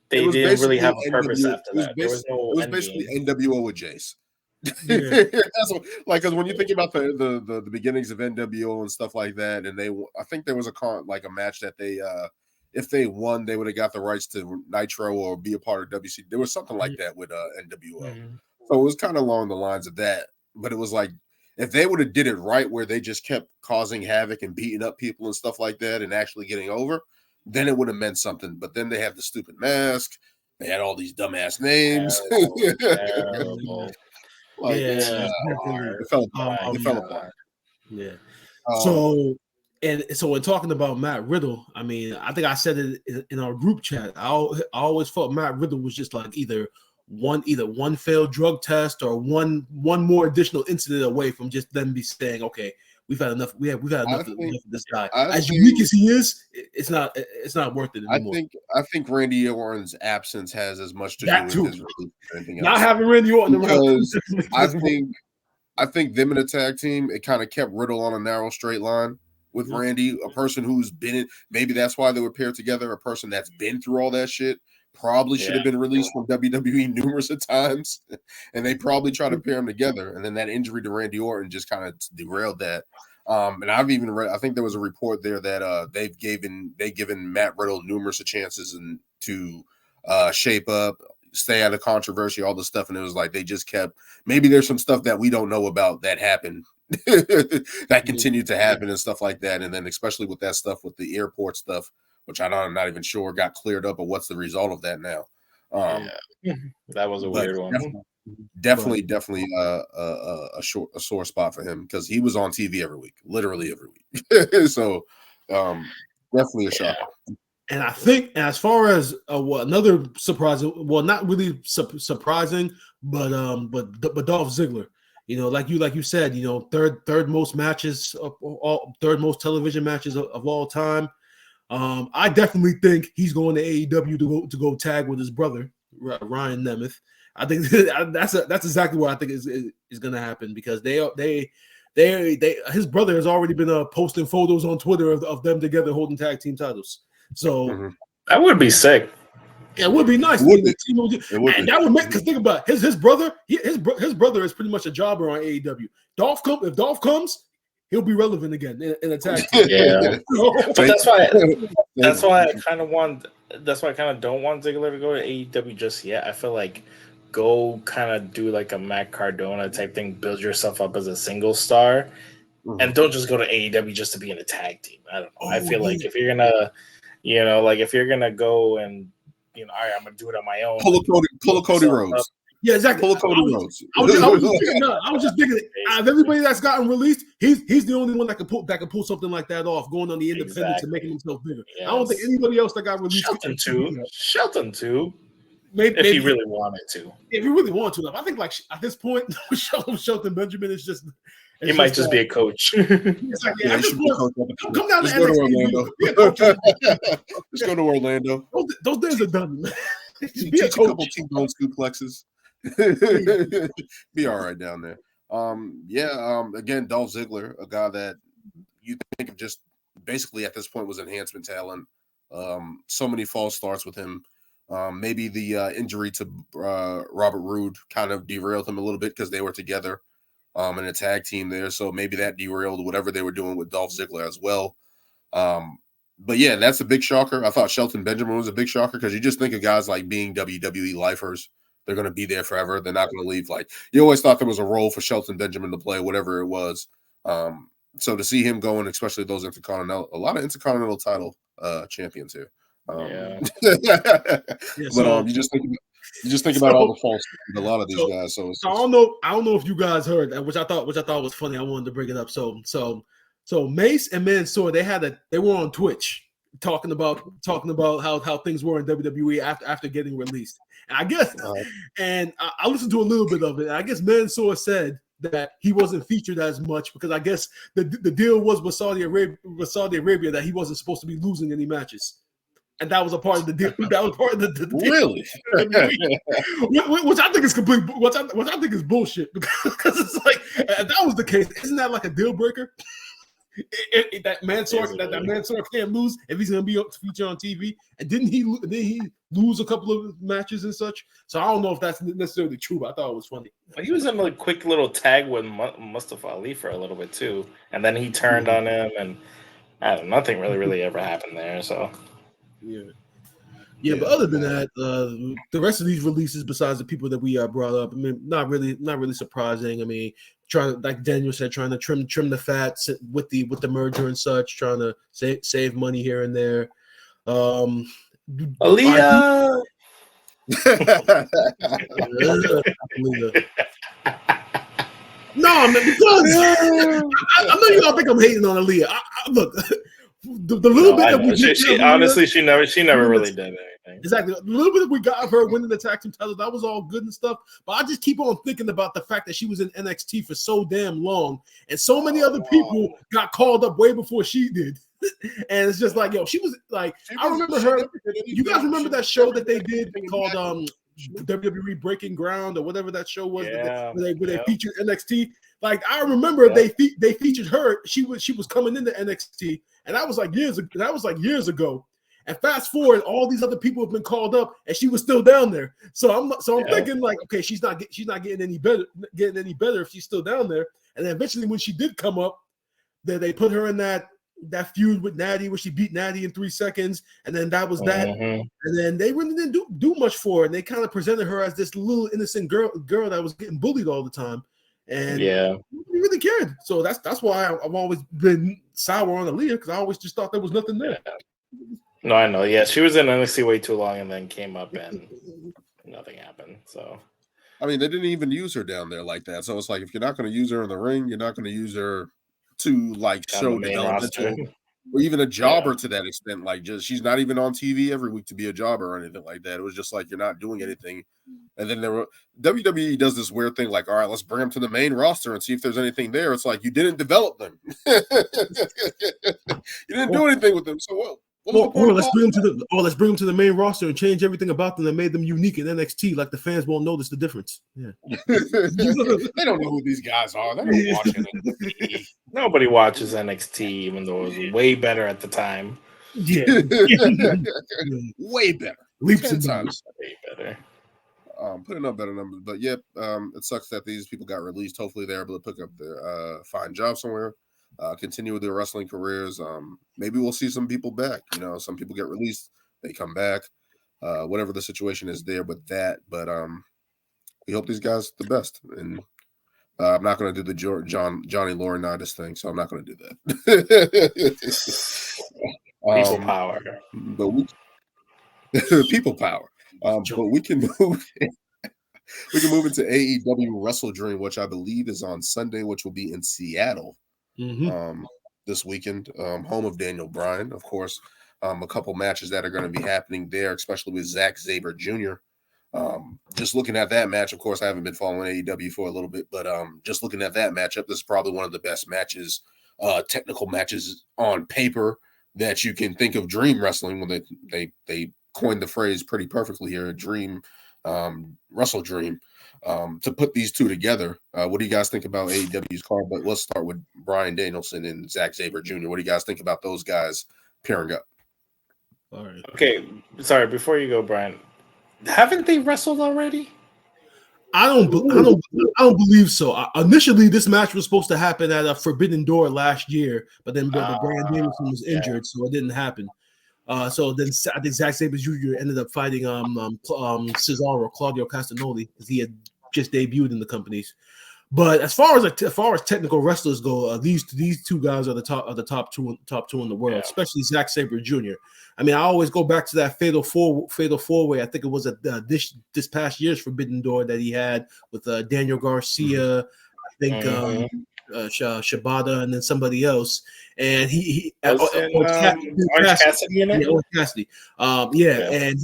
they didn't really have a purpose after that. There was no. It was basically NWO with Jace. That's what, like, because when you think about the beginnings of NWO and stuff like that, and I think there was a match that they if they won, they would have got the rights to Nitro or be a part of WC. There was something like that with NWO. So it was kind of along the lines of that. But it was like, if they would have did it right, where they just kept causing havoc and beating up people and stuff like that and actually getting over, then it would have meant something. But then they have the stupid mask. They had all these dumbass names. Terrible. Like, it fell apart. Yeah. So in talking about Matt Riddle, I mean, I think I said it in our group chat. I always thought Matt Riddle was just like either one failed drug test or one more additional incident away from just them be saying, okay, we've had enough. We've had enough of this guy. As unique as he is, it's not worth it anymore. I think Randy Orton's absence has as much to do with his release as anything else. Not having Randy Orton because I think them in a tag team, it kind of kept Riddle on a narrow straight line with Randy, a person who's been in. Maybe that's why they were paired together. A person that's been through all that shit. Probably should have been released from WWE numerous of times, and they probably tried to pair them together. And then that injury to Randy Orton just kind of derailed that. And I've even read, I think there was a report there that they've given Matt Riddle numerous of chances and to shape up, stay out of controversy, all this stuff. And it was like they just kept, maybe there's some stuff that we don't know about that happened that continued to happen and stuff like that. And then especially with that stuff with the airport stuff, which I'm not even sure got cleared up, or what's the result of that now. That was a weird one. Definitely a sore spot for him, because he was on TV every week, literally every week. So definitely a shocker. And I think, as far as another surprising, well, not really surprising, but Dolph Ziggler, like you said, third most matches third most television matches of all time. I definitely think he's going to AEW to go tag with his brother Ryan Nemeth. I think that's exactly what I think is going to happen, because his brother has already been posting photos on Twitter of them together holding tag team titles. So that would be sick. Yeah, it would be nice. That would make, because think about it, his brother is pretty much a jobber on AEW. If Dolph comes, he'll be relevant again in a tag team. Yeah, but that's why I kind of don't want Ziggler to go to AEW just yet. I feel like go kind of do like a Matt Cardona type thing, build yourself up as a single star, and don't just go to AEW just to be in a tag team. I don't know. I feel like if you're gonna, if you're gonna go and all right, I'm gonna do it on my own. Pull a Cody Rhodes. Yeah, exactly. Pull a Cody Rhodes. I was just thinking, out of everybody that's gotten released, he's the only one that could pull something like that off, going on the independents and making himself bigger. Yes. I don't think anybody else that got released. Shelton too. Maybe if he really wanted to. If he really wanted to, I think like at this point, Shelton Benjamin is just. He might just be a coach. It's like, come down to Orlando. Just go to Orlando. Those days are done. Teach a couple T-bone suplexes. Be all right down there. Again, Dolph Ziggler, a guy that you think of just basically at this point was enhancement talent. So many false starts with him. Maybe the injury to Robert Roode kind of derailed him a little bit, because they were together in a tag team there. So maybe that derailed whatever they were doing with Dolph Ziggler as well. But yeah, that's a big shocker. I thought Shelton Benjamin was a big shocker, because you just think of guys like being WWE lifers. They're going to be there forever. They're not going to leave. Like, you always thought there was a role for Shelton Benjamin to play, whatever it was. So to see him going, especially those a lot of intercontinental title champions here. But you just think about all the false a lot of these guys. So I don't know if you guys heard that, which I thought was funny. I wanted to bring it up. So Mace and Mansoor, they were on Twitch talking about how things were in WWE after getting released. And I guess and I listened to a little bit of it. And I guess Mansoor said that he wasn't featured as much because I guess the deal was with Saudi Arabia that he wasn't supposed to be losing any matches. And that was a part of the deal. That was part of the deal. Really? Which I think is complete. Which I think is bullshit, because it's like, if that was the case, isn't that like a deal breaker? That Mansoor can't lose if he's going to be featured on TV. And didn't he lose a couple of matches and such? So I don't know if that's necessarily true, but I thought it was funny. He was in a quick little tag with Mustafa Ali for a little bit too, and then he turned on him, and nothing really ever happened there. So. Yeah, but other than that, the rest of these releases, besides the people that we brought up, I mean, not really surprising. I mean, like Daniel said, trying to trim the fat with the merger and such, trying to save money here and there. Aaliyah. No, man, because I know you all think I'm hating on Aaliyah. Look. The little bit that we she never really did anything. Exactly. The little bit that we got of her winning the tag team title, that was all good and stuff. But I just keep on thinking about the fact that she was in NXT for so damn long, and so many other people got called up way before she did. And it's just like, she was like, I remember her. You guys remember that show that they did called WWE Breaking Ground or whatever that show was, where they featured NXT. Like, I remember they featured her. She was coming into NXT, and that was like years ago. And fast forward, all these other people have been called up, and she was still down there. So I'm thinking like, okay, she's not getting any better if she's still down there. And then eventually, when she did come up, they put her in that feud with Natty, where she beat Natty in 3 seconds, and then that was that. And then they really didn't do much for her, and they kind of presented her as this little innocent girl that was getting bullied all the time. and nobody really cared. So that's why I've always been sour on Aaliyah, because I always just thought there was nothing there. No, I know. Yeah, she was in NXT way too long, and then came up and nothing happened. So, I mean, they didn't even use her down there like that. So it's like, if you're not going to use her in the ring, you're not going to use her to like show developmental, or even a jobber to that extent. Like, just she's not even on TV every week to be a jobber or anything like that. It was just like, you're not doing anything. And then WWE does this weird thing, like, all right, let's bring them to the main roster and see if there's anything there. It's like, you didn't develop them. You didn't do anything with them. So what? Let's bring them to the main roster and change everything about them that made them unique in NXT. Like, the fans won't notice the difference. Yeah, they don't know who these guys are. They don't watch NXT. Nobody watches NXT, even though it was way better at the time. Yeah, way better. Leaps and bounds. Way better. Putting up better numbers, but it sucks that these people got released. Hopefully, they're able to pick up their fine job somewhere. Continue with their wrestling careers. Maybe we'll see some people back. Some people get released, they come back. Whatever the situation is there with that, but we hope these guys the best. And I'm not going to do the Johnny Laurinaitis thing, so I'm not going to do that. People power, but people power. But we can move. We can move into AEW WrestleDream, which I believe is on Sunday, which will be in Seattle. This weekend, home of Daniel Bryan, of course. A couple matches that are going to be happening there, especially with Zack Saber Jr. Just looking at that match, of course, I haven't been following AEW for a little bit, but just looking at that matchup, this is probably one of the best matches, technical matches on paper that you can think of Dream Wrestling, when they coined the phrase pretty perfectly here, Dream, WrestleDream. To put these two together, what do you guys think about AEW's card? But let's start with Bryan Danielson and Zack Saber Jr. What do you guys think about those guys pairing up? All right. Okay, sorry. Before you go, Brian, haven't they wrestled already? I don't believe so. Initially, this match was supposed to happen at a Forbidden Door last year, but then Bryan Danielson was injured, so it didn't happen. So then I think Zack Saber Jr. ended up fighting Cesaro, Claudio Castagnoli, because he had just debuted in the companies. But as far as technical wrestlers go, these two guys are the top two in the world, especially Zack Saber Jr. I mean, I always go back to that fatal four way. I think it was this past year's Forbidden Door that he had with Daniel Garcia, I think Shibata, and then somebody else. And Orange Cassidy in it. Orange Cassidy. And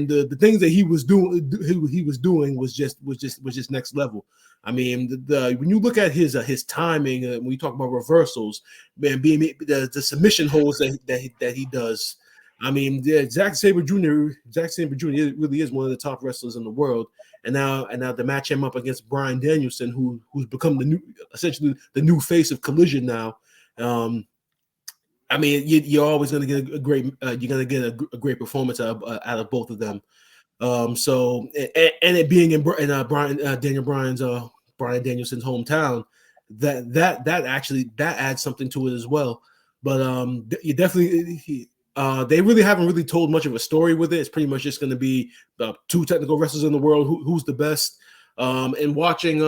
the things that he was doing was just next level. I mean, when you look at his timing, when we talk about reversals, man, being the submission holds that he does. I mean, Zack Saber Jr. really is one of the top wrestlers in the world. And now to match him up against Bryan Danielson, who's become essentially the new face of Collision now. I mean, you're always going to get a great performance out of both of them. So it being in Bryan Danielson's hometown, that actually adds something to it as well. But you definitely they really haven't really told much of a story with it. It's pretty much just going to be two technical wrestlers in the world, who's the best. And watching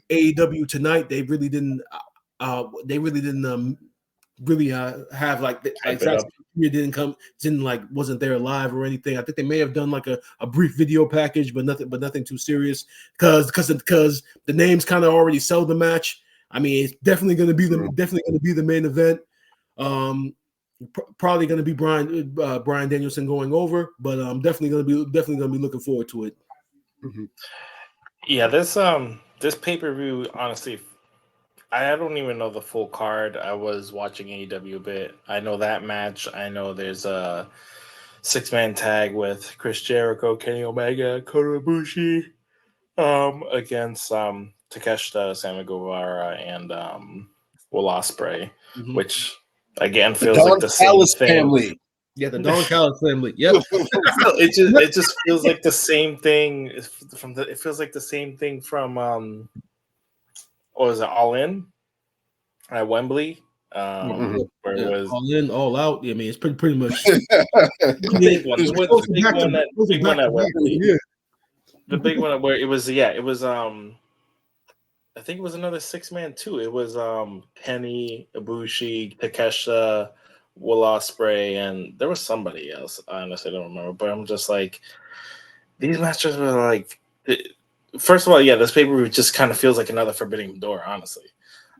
AEW tonight, they really didn't really have wasn't there live or anything. I think they may have done like a brief video package, but nothing too serious, because the names kind of already sell the match. I mean, it's definitely going to be the main event. Probably going to be Bryan Danielson going over, but I'm definitely going to be looking forward to it. Mm-hmm. Yeah, this pay-per-view, honestly, I don't even know the full card. I was watching AEW a bit. I know that match. I know there's a 6-man tag with Chris Jericho, Kenny Omega, Kota Ibushi, against Takeshita, Sammy Guevara, and Will Ospreay, which again feels like the same thing. Family. Yeah, the Don Callis family. Yep. it just feels like the same thing it feels like the same thing from what was it, All In at Wembley? Where it was All In, All Out. I mean, it's pretty much the big one. The big one at Wembley. Yeah. The big one where it was I think it was another 6-man too. It was Kenny, Ibushi, Takeshita, Will Ospreay, and there was somebody else. I honestly don't remember, but I'm just like, these matches were like, first of all, yeah, this pay-per-view just kind of feels like another Forbidden Door, honestly.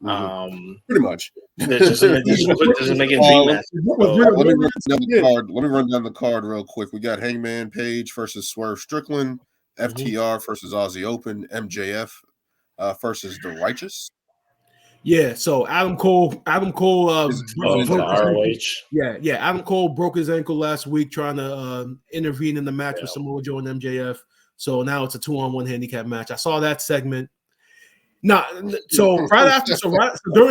Pretty much. They're just making big matches. Let me run down the card real quick. We got Hangman Page versus Swerve Strickland, FTR versus Aussie Open, MJF versus The Righteous. Yeah, so Adam Cole broke his ROH. Yeah, Adam Cole broke his ankle last week trying to intervene in the match with Samoa Joe and MJF. So now it's a 2-on-1 handicap match. I saw that segment. During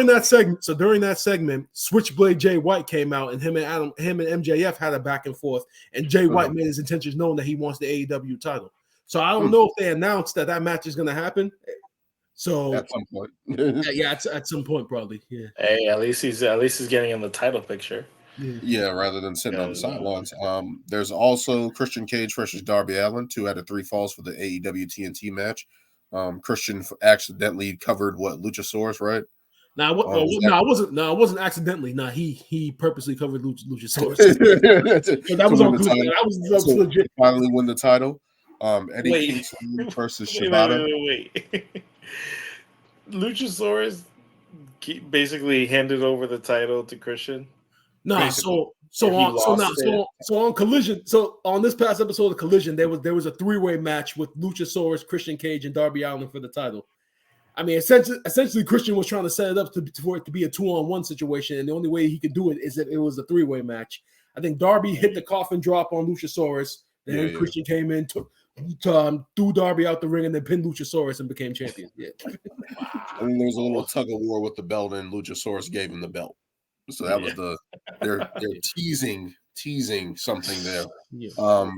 that segment, Switchblade Jay White came out, and him and MJF had a back and forth, and Jay White made his intentions known that he wants the AEW title. So I don't know if they announced that match is going to happen. So at some point, at some point probably. Yeah. Hey, at least he's getting in the title picture. Yeah, rather than sitting on the sidelines. There's also Christian Cage versus Darby Allen, 2 out of 3 falls for the AEW TNT match. Christian accidentally covered Luchasaurus, right? It wasn't accidentally. He purposely covered Luchasaurus. That was on. That was legit. Finally win the title. Eddie Kingston versus Shibata. Wait. Luchasaurus basically handed over the title to Christian. On Collision. So on this past episode of Collision, there was a 3-way match with Luchasaurus, Christian Cage, and Darby Allin for the title. I mean, essentially, Christian was trying to set it up for it to be a 2-on-1 situation, and the only way he could do it is if it was a 3-way match. I think Darby hit the coffin drop on Luchasaurus. Then Christian came in, threw Darby out the ring, and then pinned Luchasaurus and became champion. Yeah. And then there was a little tug of war with the belt, and Luchasaurus gave him the belt. So that was they're teasing something there. Yeah.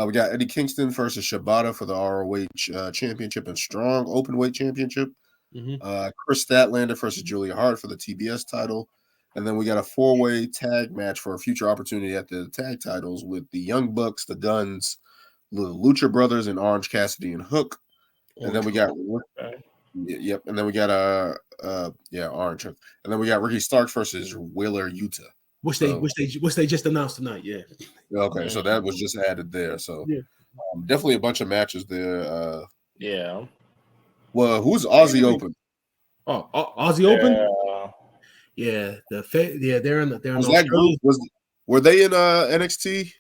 We got Eddie Kingston versus Shibata for the ROH championship and strong openweight championship. Chris Statlander versus Julia Hart for the TBS title. And then we got a 4-way tag match for a future opportunity at the tag titles with the Young Bucks, the Guns, the Lucha Brothers, and Orange Cassidy and Hook. And then we got And then we got Orange. And then we got Ricky Starks versus Wheeler Yuta. Which they just announced tonight. Yeah. Okay, so that was just added there. So definitely a bunch of matches there. Well, who's Aussie Open? Oh, Aussie Open. Yeah, they're in that group? Were they in NXT?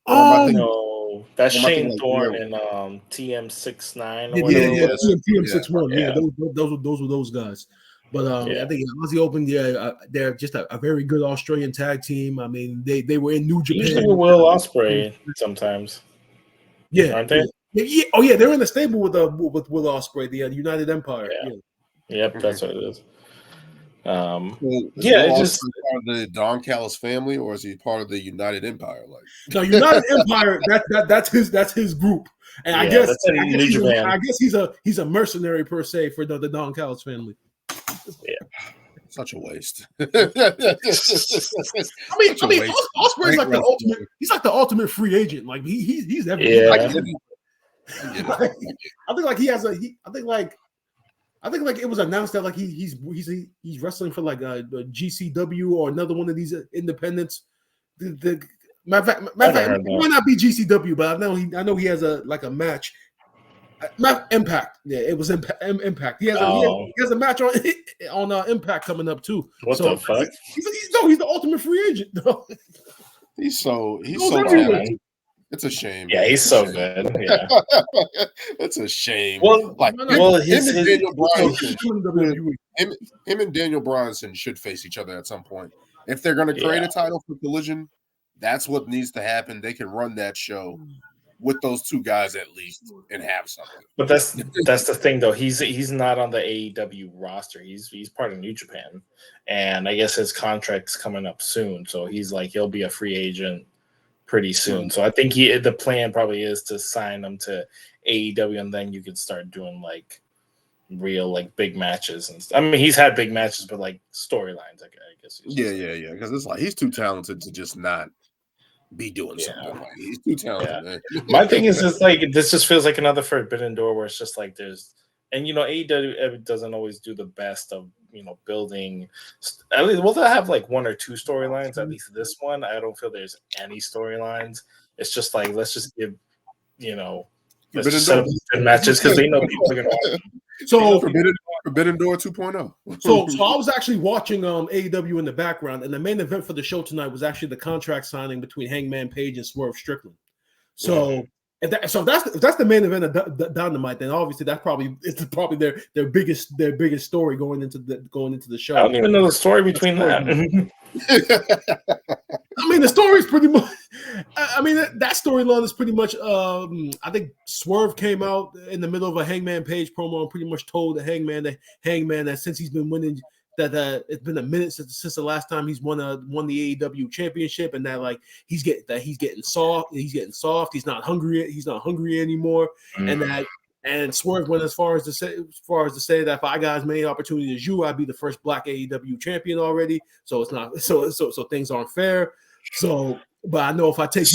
No, that's Shane Thorne and TM69. TM61. Yeah, those were those guys. But I think Aussie Open, they're just a very good Australian tag team. I mean, they were in New Japan. Usually Will Ospreay sometimes. Yeah, aren't they? Yeah. Oh yeah, they're in the stable with Will Ospreay, the United Empire. Yeah. Yep, that's what it is. It's just part of the Don Callis family, or is he part of the United Empire? No, United Empire. That's his group, and I guess he's a mercenary per se for the Don Callis family. Yeah, such a waste. I mean, Ospreay's like the ultimate. He's like the ultimate free agent. Like he's everything. Yeah. I think it was announced that he's wrestling for like a GCW or another one of these independents. Matter of fact, it might not be GCW, but I know he has a match. Not Impact. Yeah, it was Impact. He has a match on Impact coming up too. What the fuck? He's the ultimate free agent. He's so talented. It's a shame. Yeah, he's so good. Yeah. It's a shame. Him and Daniel Bryanson should face each other at some point. If they're going to create a title for Collision, that's what needs to happen. They can run that show with those two guys at least and have something. But that's the thing though. He's not on the AEW roster. He's part of New Japan, and I guess his contract's coming up soon. So he'll be a free agent pretty soon. So I think the plan probably is to sign him to AEW, and then you can start doing like real big matches and stuff. I mean, he's had big matches, but like storylines, I guess. Yeah. Because it's like he's too talented to just not be doing something. Like, he's too talented. Man. My thing is just this just feels like another Forbidden Door where it's just like there's And AEW doesn't always do the best of building. At least they'll have like one or two storylines. At least this one, I don't feel there's any storylines. It's just like let's just give let's just set up good matches because they know people are gonna watch them. So Forbidden Door 2.0. So I was actually watching AEW in the background, and the main event for the show tonight was actually the contract signing between Hangman Page and Swerve Strickland. So if that's the main event of Dynamite, then obviously it's probably their biggest story going into the show. I don't even know the story between that. I mean, the story is pretty much. I mean, that storyline is pretty much. I think Swerve came out in the middle of a Hangman Page promo and pretty much told the Hangman that since he's been winning, that it's been a minute since the last time he's won the AEW championship, and that like he's getting soft. He's not hungry anymore, and Swerve went as far as to say that if I got as many opportunities as you, I'd be the first Black AEW champion already. So it's not so things aren't fair. So, but I know if I take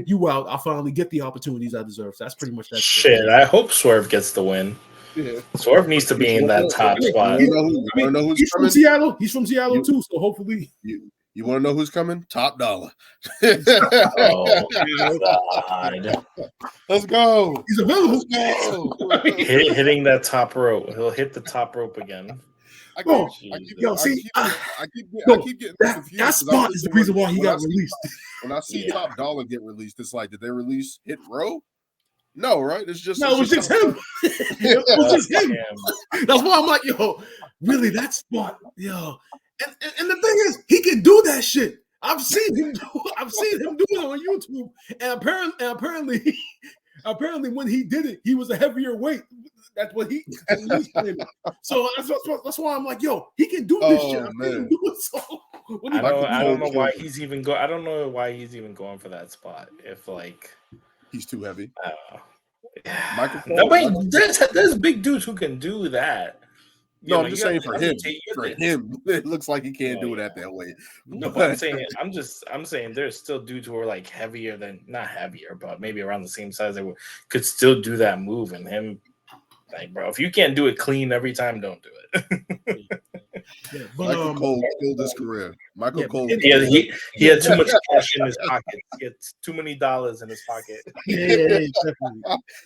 you out, I'll finally get the opportunities I deserve. So that's pretty much that. Shit, I hope Swerve gets the win. Yeah. Swerve needs to be in that top spot. He's from Seattle. He's from Seattle too. So hopefully, you want to know who's coming? Top Dollar. Oh God! Let's go. He's available. Hitting that top rope. He'll hit the top rope again. I keep getting confused. That spot is the reason why he got released. When I see Top Dollar get released, it's like, did they release Hit Row? No, right? It's just him. It was just him. That's why I'm like, yo, really, that spot, yo. And the thing is, he can do that shit. I've seen him do it on YouTube. And apparently, when he did it, he was a heavier weight. That's what he claiming. So that's why I'm like, yo, he can do this shit. Man. I don't know why he's even I don't know why he's even going for that spot. If like he's too heavy. There's big dudes who can do that. I'm just saying for him. For him, it looks like he can't do it that way. No, but I'm saying there's still dudes who are like heavier than not heavier, but maybe around the same size they could still do that move. And him, like, bro, if you can't do it clean every time, don't do it. Michael Cole killed his career. Michael Cole. He had too much cash in his pocket. He had too many dollars in his pocket. Yeah, definitely.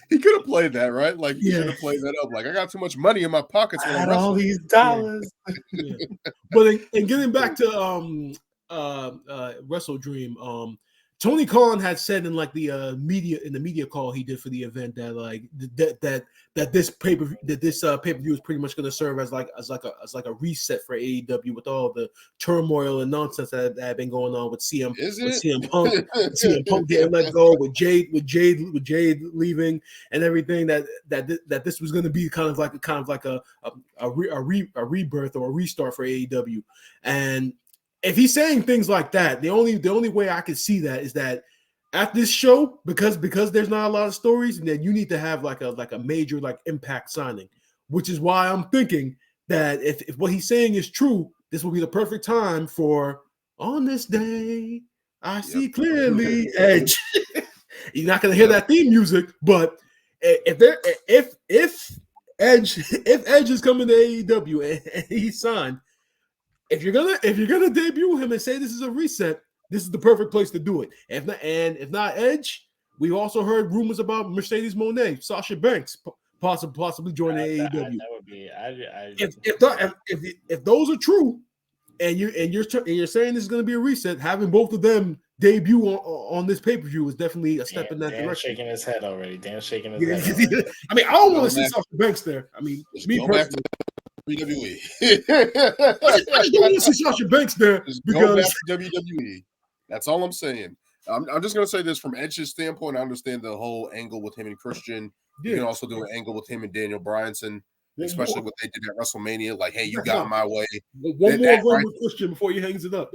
He could have played that, right? Like he should have played that up. Like I got too much money in my pockets when I'm all these dollars. Yeah. But in getting back to WrestleDream, Tony Khan had said in like the media call he did for the event that like that this pay-per-view is pretty much going to serve as like a reset for AEW with all the turmoil and nonsense that had been going on with CM Punk getting let go, with Jade leaving and everything, that this was going to be kind of like a rebirth or a restart for AEW. And if he's saying things like that, the only way I could see that is that at this show, because there's not a lot of stories, and then you need to have like a major like impact signing, which is why I'm thinking that if what he's saying is true, this will be the perfect time for On This Day I See Clearly Edge. You're not gonna hear that theme music, but if Edge is coming to AEW and he's signed. If you're gonna debut him and say this is a reset, this is the perfect place to do it. If not Edge, we've also heard rumors about Mercedes Moné, Sasha Banks possibly joining AEW. That would be. If those are true, and you're saying this is going to be a reset, having both of them debut on this pay-per-view is definitely a step in that direction. Shaking his head already. Dan's shaking his head. I mean, I don't want to see Sasha Banks there. I mean, me personally. WWE. I don't want to see Sasha Banks there because go back to WWE. That's all I'm saying. I'm just gonna say this from Edge's standpoint. I understand the whole angle with him and Christian. You can also do an angle with him and Daniel Bryanson, especially what they did at WrestleMania. Like, hey, you got my way. One more run with Christian before he hangs it up.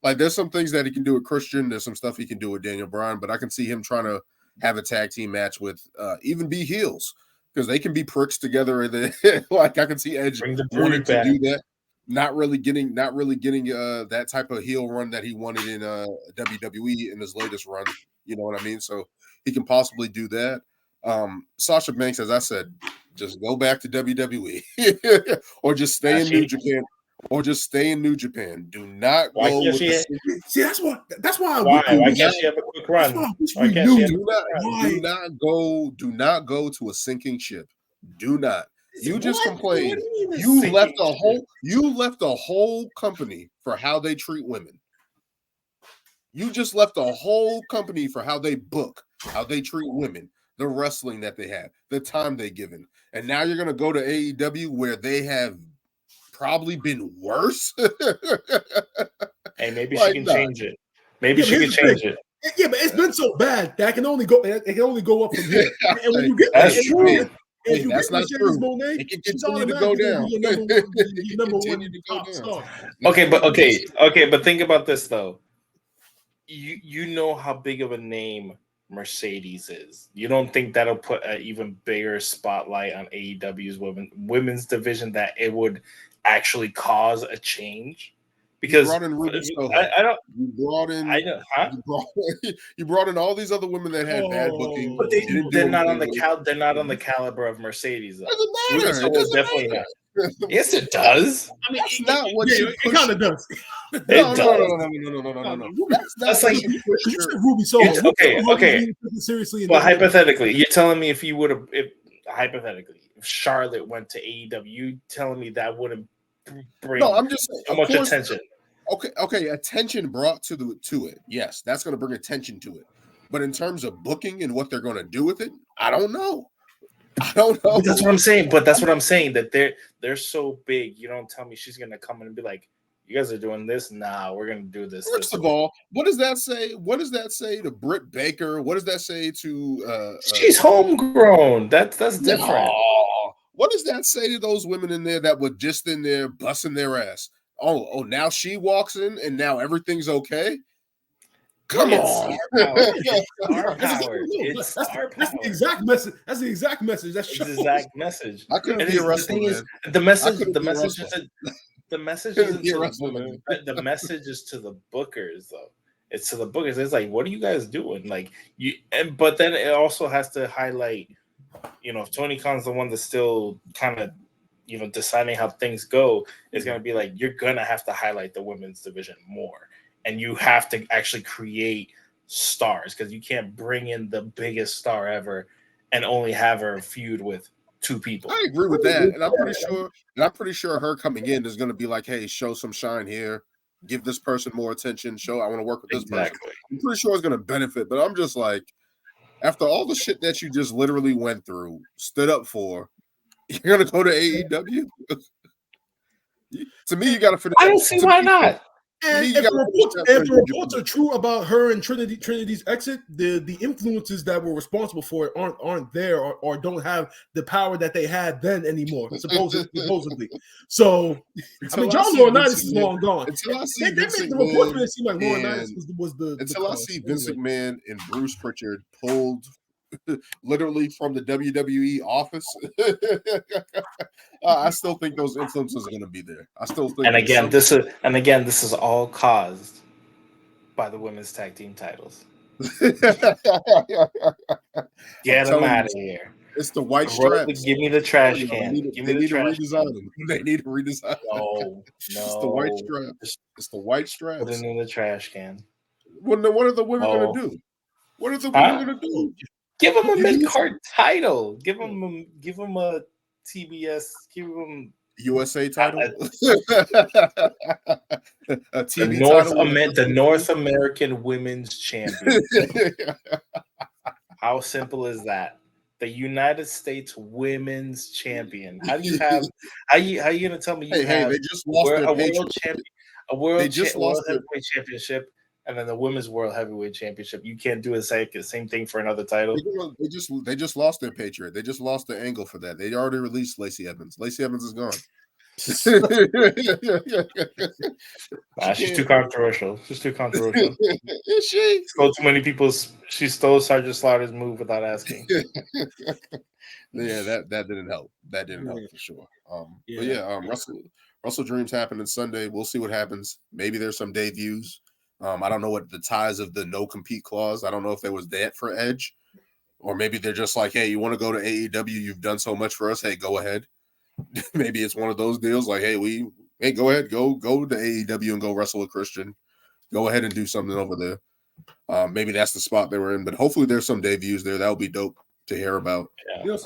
Like there's some things that he can do with Christian. There's some stuff he can do with Daniel Bryan, but I can see him trying to have a tag team match with even be heels. Because they can be pricks together, and like I can see Edge wanting to do that, not really getting that type of heel run that he wanted in WWE in his latest run. You know what I mean? So he can possibly do that. Sasha Banks, as I said, just go back to WWE or just stay in New Japan. Or just stay in New Japan. Do not go with the see. That's why. Why can't she have a quick run? Why can't she do not go to a sinking ship. Do not. You just complained. You left a whole company for how they treat women. You just left a whole company for how they book, how they treat women, the wrestling that they have, the time they given, and now you're gonna go to AEW where they have probably been worse. Hey, maybe she can change it. Maybe she can change it. Yeah, but it's been so bad that it can only go up from here. And when you get that's true. That's not true. It can continue to go down. Your number one top star. Okay, but think about this though. You know how big of a name Mercedes is. You don't think that'll put an even bigger spotlight on AEW's women's division, that it would actually cause a change? Because you brought in Ruby Soho. You brought in all these other women that had bad booking, but they're not on the caliber of Mercedes. Though. Doesn't matter. It doesn't definitely matter. Yes, it does. I mean, it kind of does. No. That's like Ruby Soho. Okay. Seriously, well, hypothetically, you're telling me if Charlotte went to AEW, you telling me that wouldn't bring I'm just saying, so much attention. Okay, attention brought to it. Yes, that's going to bring attention to it. But in terms of booking and what they're going to do with it, I don't know. That's what I'm saying. But that's what I'm saying, that they're so big. You don't tell me she's going to come in and be like, you guys are doing this? Nah, we're going to do this. First of all, what does that say? What does that say to Britt Baker? What does that say to she's homegrown. That's different. No. What does that say to those women in there that were just in there busting their ass? Oh, now she walks in and now everything's okay? Come on. It's star power. That's the exact message. That's the exact message. That's the exact message. I couldn't be a wrestler. The message is to the bookers, though. It's to the bookers. It's like, what are you guys doing? Like but then it also has to highlight, if Tony Khan's the one that's still kind of, deciding how things go, is going to be like, you're going to have to highlight the women's division more. And you have to actually create stars, because you can't bring in the biggest star ever and only have her feud with two people. I agree with that. And I'm pretty sure her coming in is going to be like, hey, show some shine here. Give this person more attention. I want to work with this person. I'm pretty sure it's going to benefit. But I'm just like, after all the shit that you just literally went through, stood up for, you're going to go to AEW? To me, you got to finish. I don't see why not. And if the reports are true about her and Trinity's exit, the influences that were responsible for it aren't there or don't have the power that they had then anymore, supposedly. So, John Laurinaitis is long gone. Until I see Vince McMahon, the reports made it seem like Laurinaitis was the until I see Vince McMahon and Bruce Pritchard pulled literally from the WWE office. I still think those influences are going to be there. I still think. And again, this is all caused by the women's tag team titles. Get them out of here. It's the white straps. Give me the trash can. They need to redesign them. They need to redesign. No. It's the white straps. It's the white straps. Put it in the trash can. What are the women going to do? What are the women going to do? Give them a mid-card title. Give them a TBS. Give them USA title. A TV the North American Women's Champion. How simple is that? The United States Women's Champion. How do you have? How you gonna tell me you have? They just lost a world champion, a world heavyweight championship, and then the women's world heavyweight championship. You can't do the same thing for another title. They just lost their Patriot. They just lost the angle for that. They already released Lacey Evans. Lacey Evans is gone. She's too controversial. She's too controversial. Is she? Stole too many people's. She stole Sergeant Slaughter's move without asking. Yeah, that didn't help. That didn't help for sure. But yeah, WrestleDream's happening Sunday. We'll see what happens. Maybe there's some debuts. I don't know what the ties of the no compete clause. I don't know if there was that for Edge. Or maybe they're just like, hey, you want to go to AEW? You've done so much for us. Hey, go ahead. Maybe it's one of those deals like, hey, go ahead, go to AEW and go wrestle with Christian. Go ahead and do something over there. Maybe that's the spot they were in, but hopefully there's some debuts there. That would be dope to hear about. Yeah.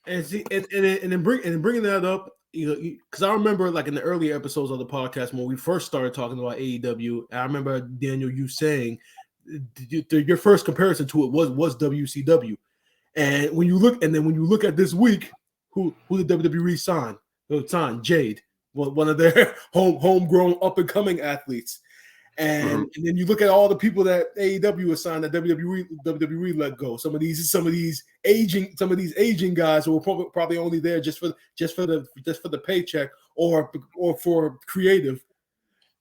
And then bringing that up, because I remember like in the earlier episodes of the podcast when we first started talking about AEW, I remember Daniel, you saying your first comparison to it was WCW, and when you look at this week, who the WWE signed Jade, one of their homegrown up and coming athletes. And then you look at all the people that AEW assigned that WWE let go. Some of these aging guys who were probably only there just for the paycheck or for creative.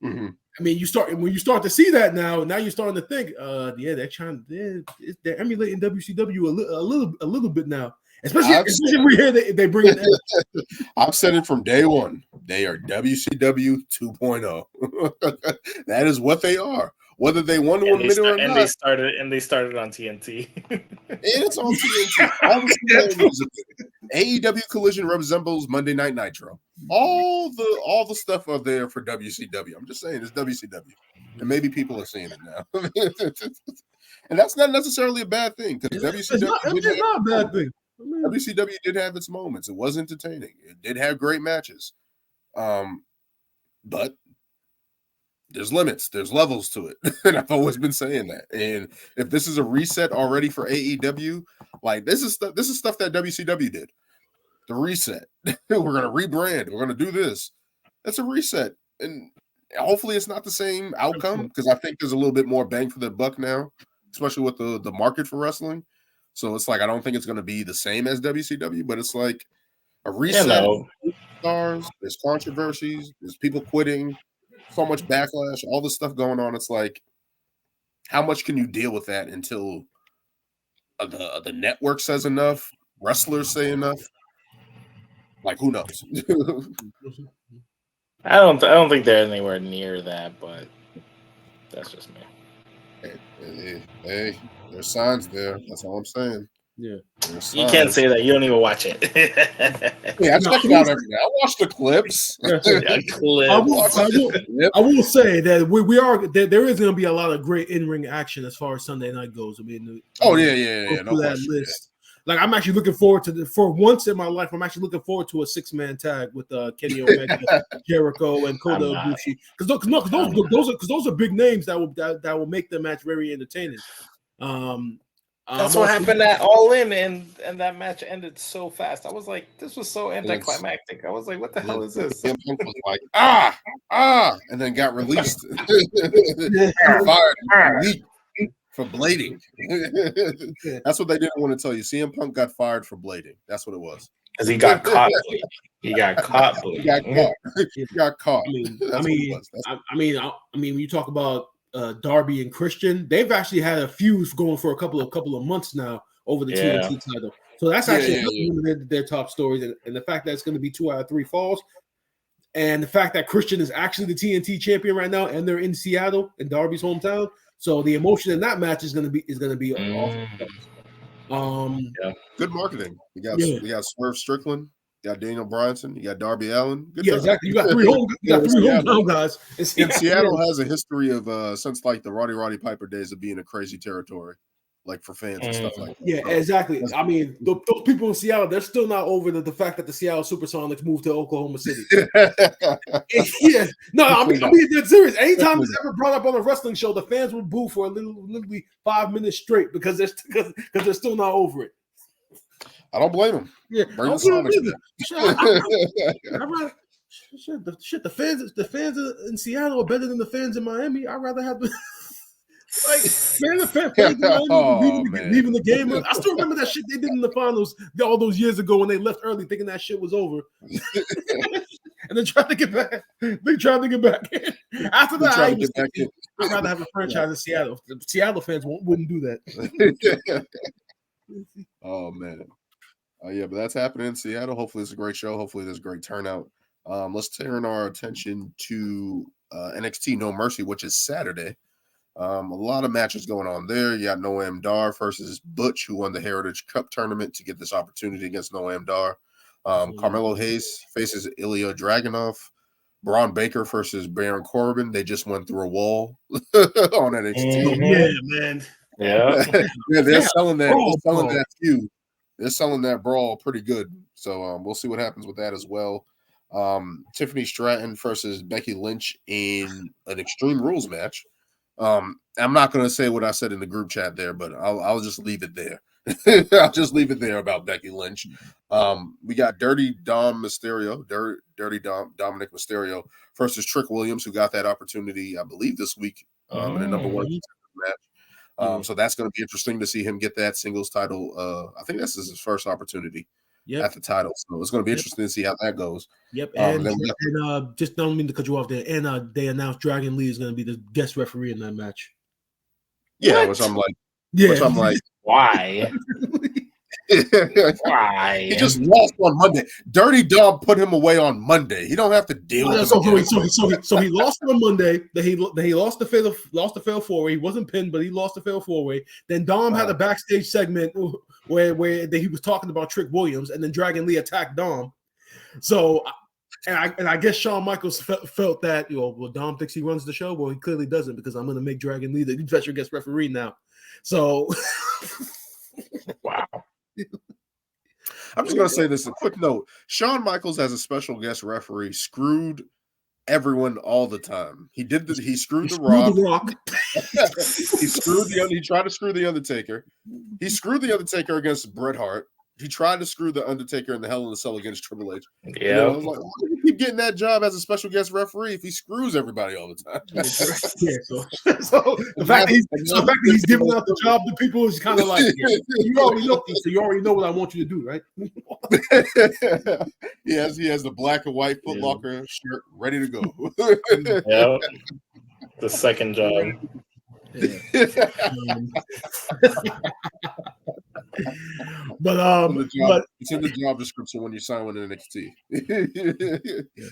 Mm-hmm. I mean, when you start to see that now you're starting to think, they're emulating WCW a little bit now. Especially when we hear they bring it in. I've said it from day one. They are WCW 2.0. That is what they are. Whether they want to admit it or not. They started on TNT. It's on TNT. AEW Collision resembles Monday Night Nitro. All the stuff are there for WCW. I'm just saying it's WCW. And maybe people are seeing it now. And that's not necessarily a bad thing because WCW it's not a bad thing. WCW did have its moments. It was entertaining. It did have great matches. But there's limits. There's levels to it. And I've always been saying that. And if this is a reset already for AEW, like this is stuff that WCW did. The reset. We're going to rebrand. We're going to do this. That's a reset. And hopefully it's not the same outcome because I think there's a little bit more bang for the buck now, especially with the market for wrestling. So it's like I don't think it's going to be the same as WCW, but it's like a reset. Stars, there's controversies, there's people quitting, so much backlash, all this stuff going on. It's like, how much can you deal with that until the network says enough, wrestlers say enough? Like, who knows? I don't think they're anywhere near that, but that's just me. Hey, there's signs there. That's all I'm saying. Yeah. You can't say that. You don't even watch it. Yeah, I check it out every day. I watch the clips. I will say that there is going to be a lot of great in-ring action as far as Sunday night goes. I mean, no question. List. Like I'm actually looking forward to for once in my life. I'm actually looking forward to a 6-man tag with Kenny Omega, Jericho, and Kota Ibushi because those are big names that will make the match very entertaining. That's what happened at All In, and that match ended so fast. I was like, this was so anticlimactic. I was like, what the hell is this? CM Punk was like, and then got released. Fired for blading. That's what they didn't want to tell you. CM Punk got fired for blading. That's what it was. Because he got caught bleeding. He got caught bleeding. He got caught. I mean, when you talk about Darby and Christian, they've actually had a feud going for a couple of months now over the TNT title. So that's actually one of their top stories, and the fact that it's going to be 2 out of 3 falls, and the fact that Christian is actually the TNT champion right now, and they're in Seattle, in Darby's hometown. So the emotion in that match is going to be awesome. Good marketing. You got Swerve Strickland. You got Daniel Bryanson. You got Darby Allen. Exactly. You got three hometown guys. And Seattle has a history of since like the Roddy Piper days of being a crazy territory, like for fans and stuff like that. Yeah, exactly. I mean, those people in Seattle, they're still not over the fact that the Seattle Supersonics moved to Oklahoma City. That's serious. Anytime it's ever brought up on a wrestling show, the fans will boo for literally 5 minutes straight because they're still not over it. I don't blame them. Yeah, bring the Sonics back. The fans in Seattle are better than the fans in Miami. I'd rather have the fans in Miami leaving the game. I still remember that shit they did in the finals all those years ago when they left early, thinking that shit was over, and then tried to get back. They tried to get back in. After that, I'd rather have a franchise in Seattle. The Seattle fans wouldn't do that. Oh man. But that's happening in Seattle. Hopefully it's a great show. Hopefully there's a great turnout. Let's turn our attention to NXT No Mercy, which is Saturday. A lot of matches going on there. You got Noam Dar versus Butch, who won the Heritage Cup tournament to get this opportunity against Noam Dar. Carmelo Hayes faces Ilya Dragunov. Bron Breaker versus Baron Corbin. They just went through a wall on NXT. Yeah, man. Yeah. They're selling that. They're selling that feud. They're selling that brawl pretty good. So we'll see what happens with that as well. Tiffany Stratton versus Becky Lynch in an Extreme Rules match. I'm not going to say what I said in the group chat there, but I'll just leave it there. I'll just leave it there about Becky Lynch. We got Dirty Dominic Mysterio versus Trick Williams, who got that opportunity, I believe, this week in a number one match. So that's going to be interesting to see him get that singles title. I think this is his first opportunity at the title. So it's going to be interesting to see how that goes. Yep. And just don't mean to cut you off there. And they announced Dragon Lee is going to be the guest referee in that match. Yeah, which I'm like, why? Why? He just lost on Monday. Dirty Dom put him away on Monday. He don't have to deal with it. So he lost on Monday. Then he lost the fatal four-way. He wasn't pinned, but he lost the fatal four-way. Then Dom had a backstage segment where he was talking about Trick Williams, and then Dragon Lee attacked Dom. So, and I guess Shawn Michaels felt that, well, Dom thinks he runs the show. Well, he clearly doesn't, because I'm going to make Dragon Lee the veteran guest referee now. So, wow. I'm just going to say this, a quick note. Shawn Michaels as a special guest referee screwed everyone all the time. He screwed The Rock. He tried to screw The Undertaker. He screwed The Undertaker against Bret Hart. He tried to screw The Undertaker in the Hell in a Cell against Triple H. Yeah. I was like, why do you keep getting that job as a special guest referee if he screws everybody all the time? So the fact that he's giving out the job to people is kind of like, you already know what I want you to do, right? He has the black and white Foot Locker shirt ready to go. Yeah. The second job. It's in the job description when you sign with NXT.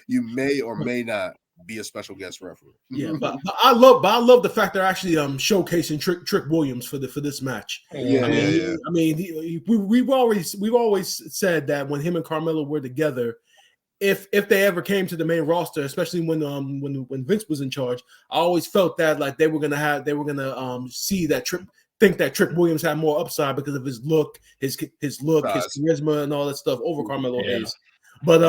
You may or may not be a special guest referee. Yeah, but I love the fact they're actually showcasing Trick Williams for this match. We've always said that when him and Carmelo were together, if they ever came to the main roster, especially when Vince was in charge, I always felt that like they were gonna see that think that Trick Williams had more upside because of his look, his charisma, and all that stuff over Carmelo Hayes. But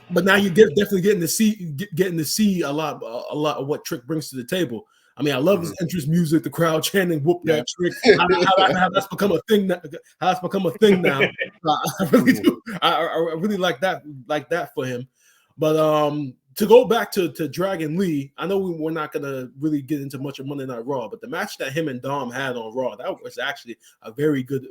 now you're definitely getting to see a lot of what Trick brings to the table. I mean, I love his entrance music, the crowd chanting "Whoop that Trick." How that's become a thing. How that's become a thing now. I really do. I really like that for him. But to go back to Dragon Lee, I know we're not gonna really get into much of Monday Night Raw, but the match that him and Dom had on Raw, that was actually a very good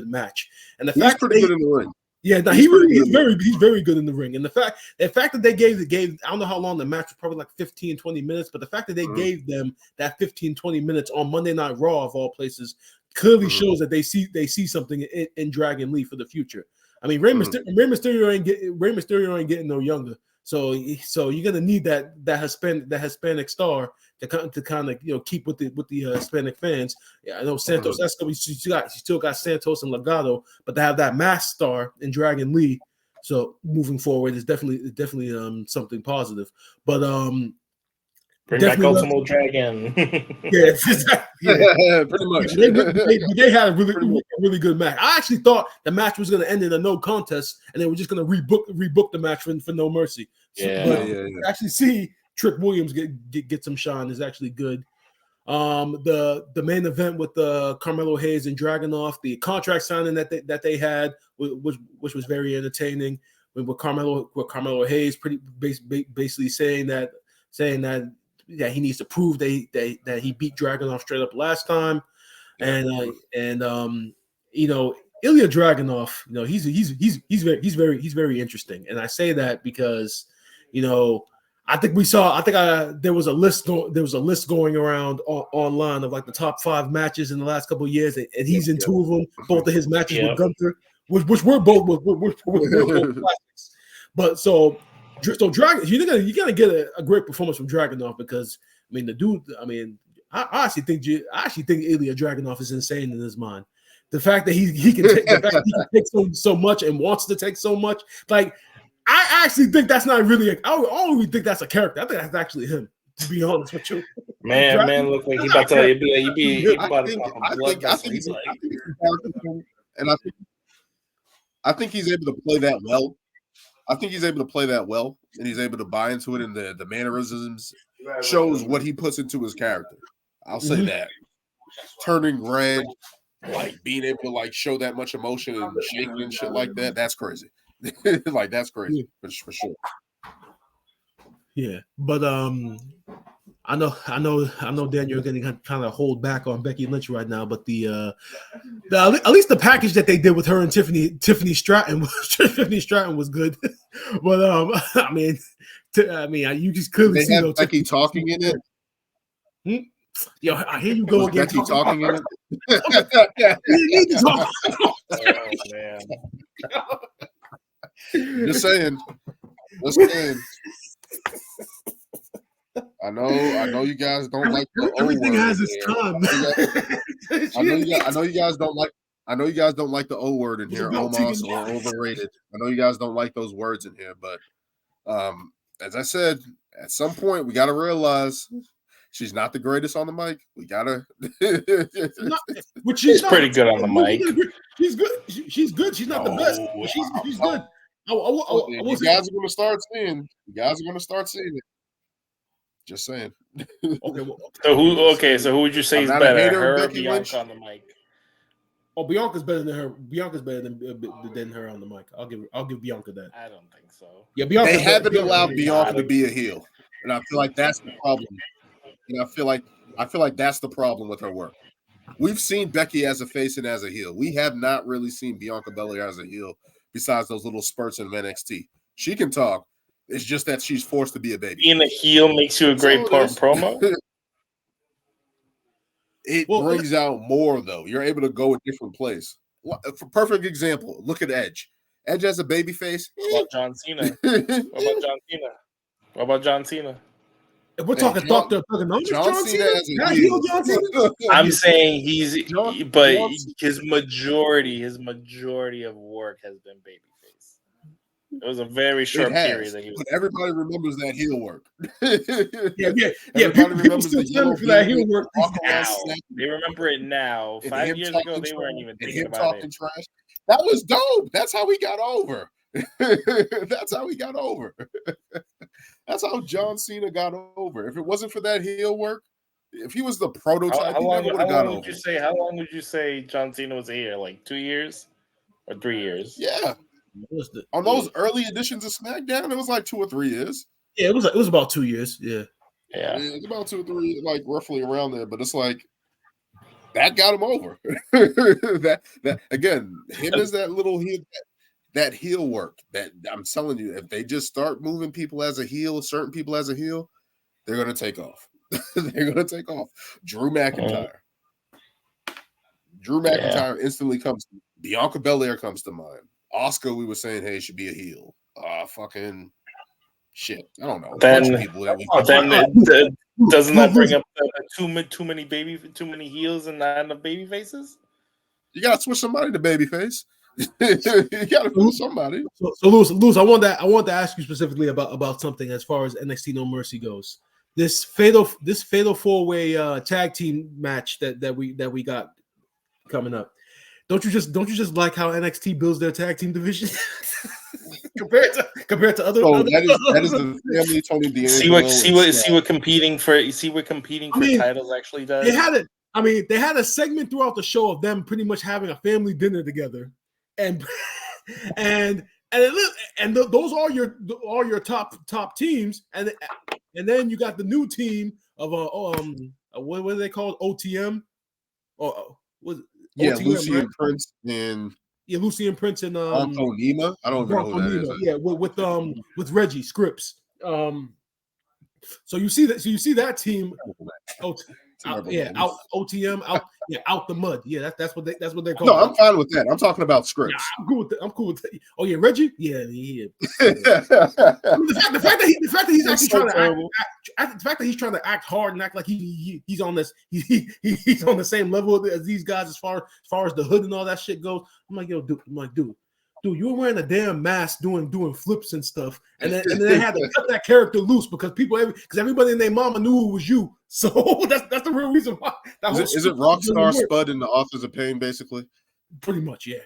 match. And he's pretty good in the ring. Yeah, no, he's very good in the ring. And the fact that they gave I don't know how long the match was, probably like 15-20 minutes, but the fact that they gave them that 15-20 minutes on Monday Night Raw of all places clearly shows that they see something in Dragon Lee for the future. I mean, Rey Mysterio ain't getting no younger. So you're gonna need that Hispanic star to kind of keep with the Hispanic fans. Yeah, I know Santos Escobar. You still got Santos and Legado, but to have that masked star in Dragon Lee, so moving forward is definitely something positive. But bring back Ultimo Dragon. Yeah, pretty much. They had a really good match. I actually thought the match was going to end in a no contest, and they were just going to rebook the match for No Mercy. Actually see Trick Williams get some shine is actually good. The main event with Carmelo Hayes and Dragonoff, the contract signing that they had, which was very entertaining. With Carmelo Hayes basically saying that he needs to prove that he beat Dragonoff straight up last time, and Ilya Dragunov, he's very interesting, and I say that because there was a list going around online of like the top 5 matches in the last couple of years, and he's in 2 of them. Both of his matches with Gunther, which were both classics. But so Dragon, you're gonna get a great performance from Dragunov because the dude. I actually think Ilya Dragunov is insane in his mind. The fact that he can take so much and wants to take so much, like I actually think that's not really. I only think that's a character. I think that's actually him. To be honest with you, man, look like he about to tell you about to pop a blood vessel. And I think he's able to play that well. I think he's able to play that well, and he's able to buy into it, and the mannerisms shows what he puts into his character. I'll say that. Turning red, like being able to like show that much emotion and shaking and shit like that, that's crazy. Like that's crazy for sure. Yeah, but I know, Dan, you're going to kind of hold back on Becky Lynch right now, but the at least the package that they did with her and Tiffany Stratton was good. But I mean, you just clearly see have Becky talking in it. Yo, I hear you go was again. Becky talking in it. You need to talk. Oh man. Just saying. I know you guys don't like the everything O word has its time. I know you guys don't like the O word in here, almost or overrated. I know you guys don't like those words in here, but as I said, at some point we gotta realize she's not the greatest on the mic. We gotta she's pretty good on the mic. She's good. She's good. She's not the best. She's good. You guys are gonna start seeing. it. Just saying. So who would you say is better, her or Bianca on the mic? Oh, Bianca's better than her. Bianca's better than her on the mic. I'll give Bianca that. I don't think so. Yeah, Bianca. They haven't allowed Bianca to be a heel, and I feel like that's the problem. And I feel like that's the problem with her work. We've seen Becky as a face and as a heel. We have not really seen Bianca Belair as a heel besides those little spurts in NXT. She can talk. It's just that she's forced to be a baby. Being a heel makes you a great promo. It brings out more, though. You're able to go a different place. For perfect example, look at Edge. Edge has a baby face. What about John Cena? What about John Cena? If we're talking Dr. John Cena. I'm saying his majority of work has been babyface. It was a very short period that he was. But everybody remembers that heel work. Yeah. Everybody remembers the heel work. They remember it now. 5 years ago, they weren't even thinking about it. Trash. That was dope. That's how we got over. That's how John Cena got over. If it wasn't for that heel work, if he was the prototype, how long would you say John Cena was here? Like 2 years or 3 years? Yeah. On those early editions of SmackDown, it was like 2 or 3 years. Yeah, it was about 2 years. Yeah. It's about 2 or 3, like roughly around there. But it's like that got him over. that again, him as that little heel, that heel work. That I'm telling you, if they just start moving people as a heel, certain people as a heel, they're gonna take off. Drew McIntyre. Instantly comes. Bianca Belair comes to mind. Oscar, we were saying, hey, should be a heel. Fucking shit. I don't know. Then doesn't that bring up too many heels and not enough baby faces? You gotta switch somebody to baby face. You gotta switch somebody. So Luz, I want to ask you specifically about something as far as NXT No Mercy goes. This fatal 4-way tag team match that we got coming up. Don't you just like how NXT builds their tag team division compared to other? Oh, that is the family Tony D'Angelo. See what competing for titles actually does. They had a segment throughout the show of them pretty much having a family dinner together, and those are your top teams, and then you got the new team of what are they called? OTM or was it? Yeah, Lucian Prince and Nima. I don't know who that is. Yeah, with Reggie Scripps. So you see that team. out OTM, out the mud. Yeah, that's what they're called. No, I'm fine with that. I'm talking about scripts. Yeah, I'm cool with that. Oh yeah, Reggie. Yeah. The fact that he's actually trying to act, the fact that he's trying to act hard and act like he's on this he's on the same level as these guys as far as the hood and all that shit goes. I'm like, yo, dude. Dude, you were wearing a damn mask doing flips and stuff, and then they had to cut that character loose because everybody and their mama knew it was you. So that's the real reason why. Is it Rockstar Spud in the Authors of Pain, basically? Pretty much, yeah.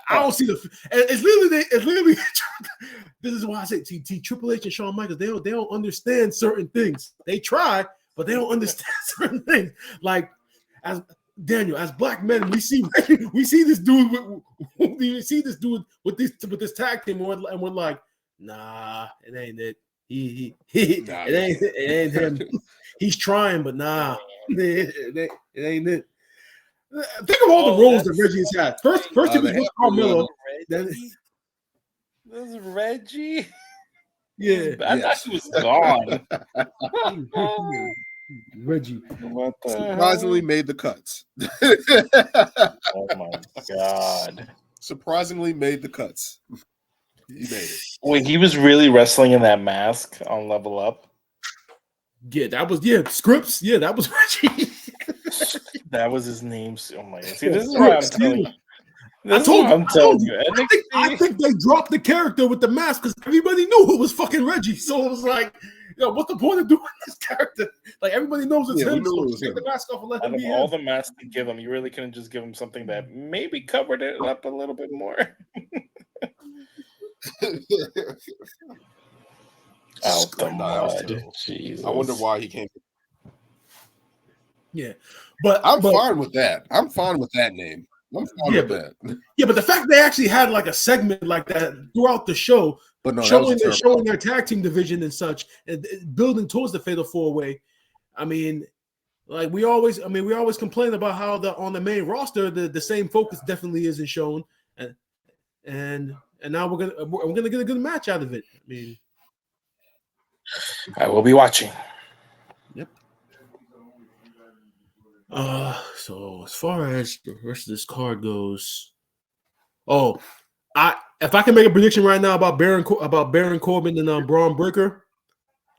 I don't see it's literally. This is why I say Triple H and Shawn Michaels. They don't understand certain things. They try, but they don't understand certain things. Like as black men, we see this dude with this tag team, and we're like, nah, it ain't it. It ain't him. He's trying, but nah, it ain't it. Think of all the roles that Reggie has had. First he was with Carmelo. This is Reggie. Yeah, I thought he was gone. Reggie surprisingly made the cuts. Oh my god! Surprisingly made the cuts. He made it. Wait, he was really wrestling in that mask on Level Up. Yeah, that was Scripps. Yeah, that was Reggie. That was his name. Oh my god! See, this is what I'm telling you. I told you. I think they dropped the character with the mask because everybody knew it was fucking Reggie. So it was like, yo, what's the point of doing this character? Like everybody knows it's him. So take the mask off and let him be all the masks to give him, you really couldn't just give him something that maybe covered it up a little bit more. Out the mud. Jesus. I wonder why he came. Yeah, but I'm fine with that. I'm fine with that name. I'm fine with that. Yeah, but the fact they actually had like a segment like that throughout the show, but no, showing their tag team division and such, and building towards the Fatal 4-Way. I mean, like we always complain about how on the main roster the same focus definitely isn't shown, and now we're gonna get a good match out of it. I mean, I will be watching. Yep. So as far as the rest of this card goes, if I can make a prediction right now about Baron Corbin and Bron Breaker,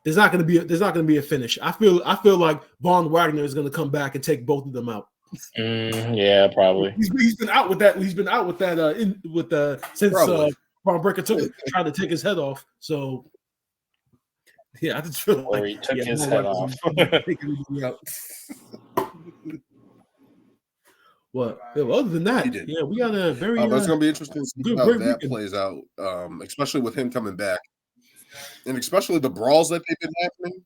there's not going to be a finish. I feel like Von Wagner is going to come back and take both of them out. Yeah, probably. He's been out with that. He's been out with that since Bron Breaker tried to take his head off. So yeah, I just feel like he took his head off. What? Yeah, well, other than that, yeah, we got a very. It's going to be interesting to see how that plays out, especially with him coming back, and especially the brawls that they've been happening.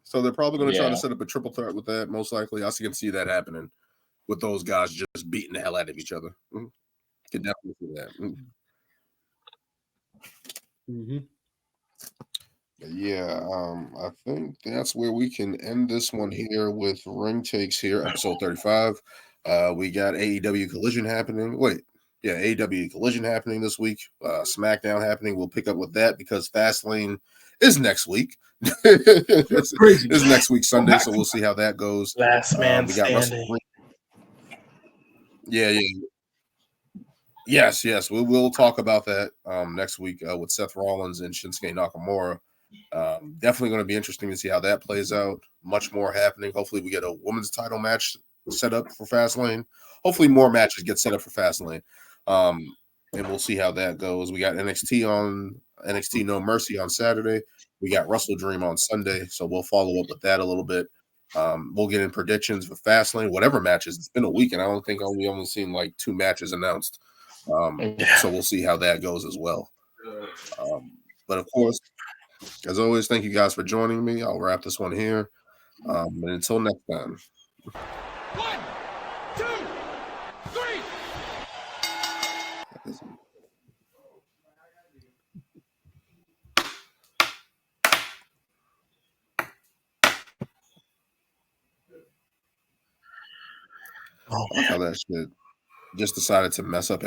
So they're probably going to try to set up a triple threat with that. Most likely, I can see that happening with those guys just beating the hell out of each other. Mm-hmm. Can definitely see that. Mm-hmm. Yeah, I think that's where we can end this one here with Ring Takes here, episode 35. We got AEW Collision happening. AEW Collision happening this week. Smackdown happening. We'll pick up with that because Fastlane is next week. It's crazy. It's next week Sunday, so we'll see how that goes. Last man standing. Yeah. Yes. We will talk about that next week with Seth Rollins and Shinsuke Nakamura. Definitely going to be interesting to see how that plays out. Much more happening. Hopefully we get a women's title match set up for Fastlane. Hopefully more matches get set up for Fastlane. And we'll see how that goes. We got NXT No Mercy on Saturday. We got WrestleDream on Sunday. So we'll follow up with that a little bit. We'll get in predictions for Fastlane, whatever matches. It's been a week, and I don't think we only seen like 2 matches announced. So we'll see how that goes as well. But of course, as always, thank you guys for joining me. I'll wrap this one here. And until next time. 1, 2, 3. I like how that shit just decided to mess up at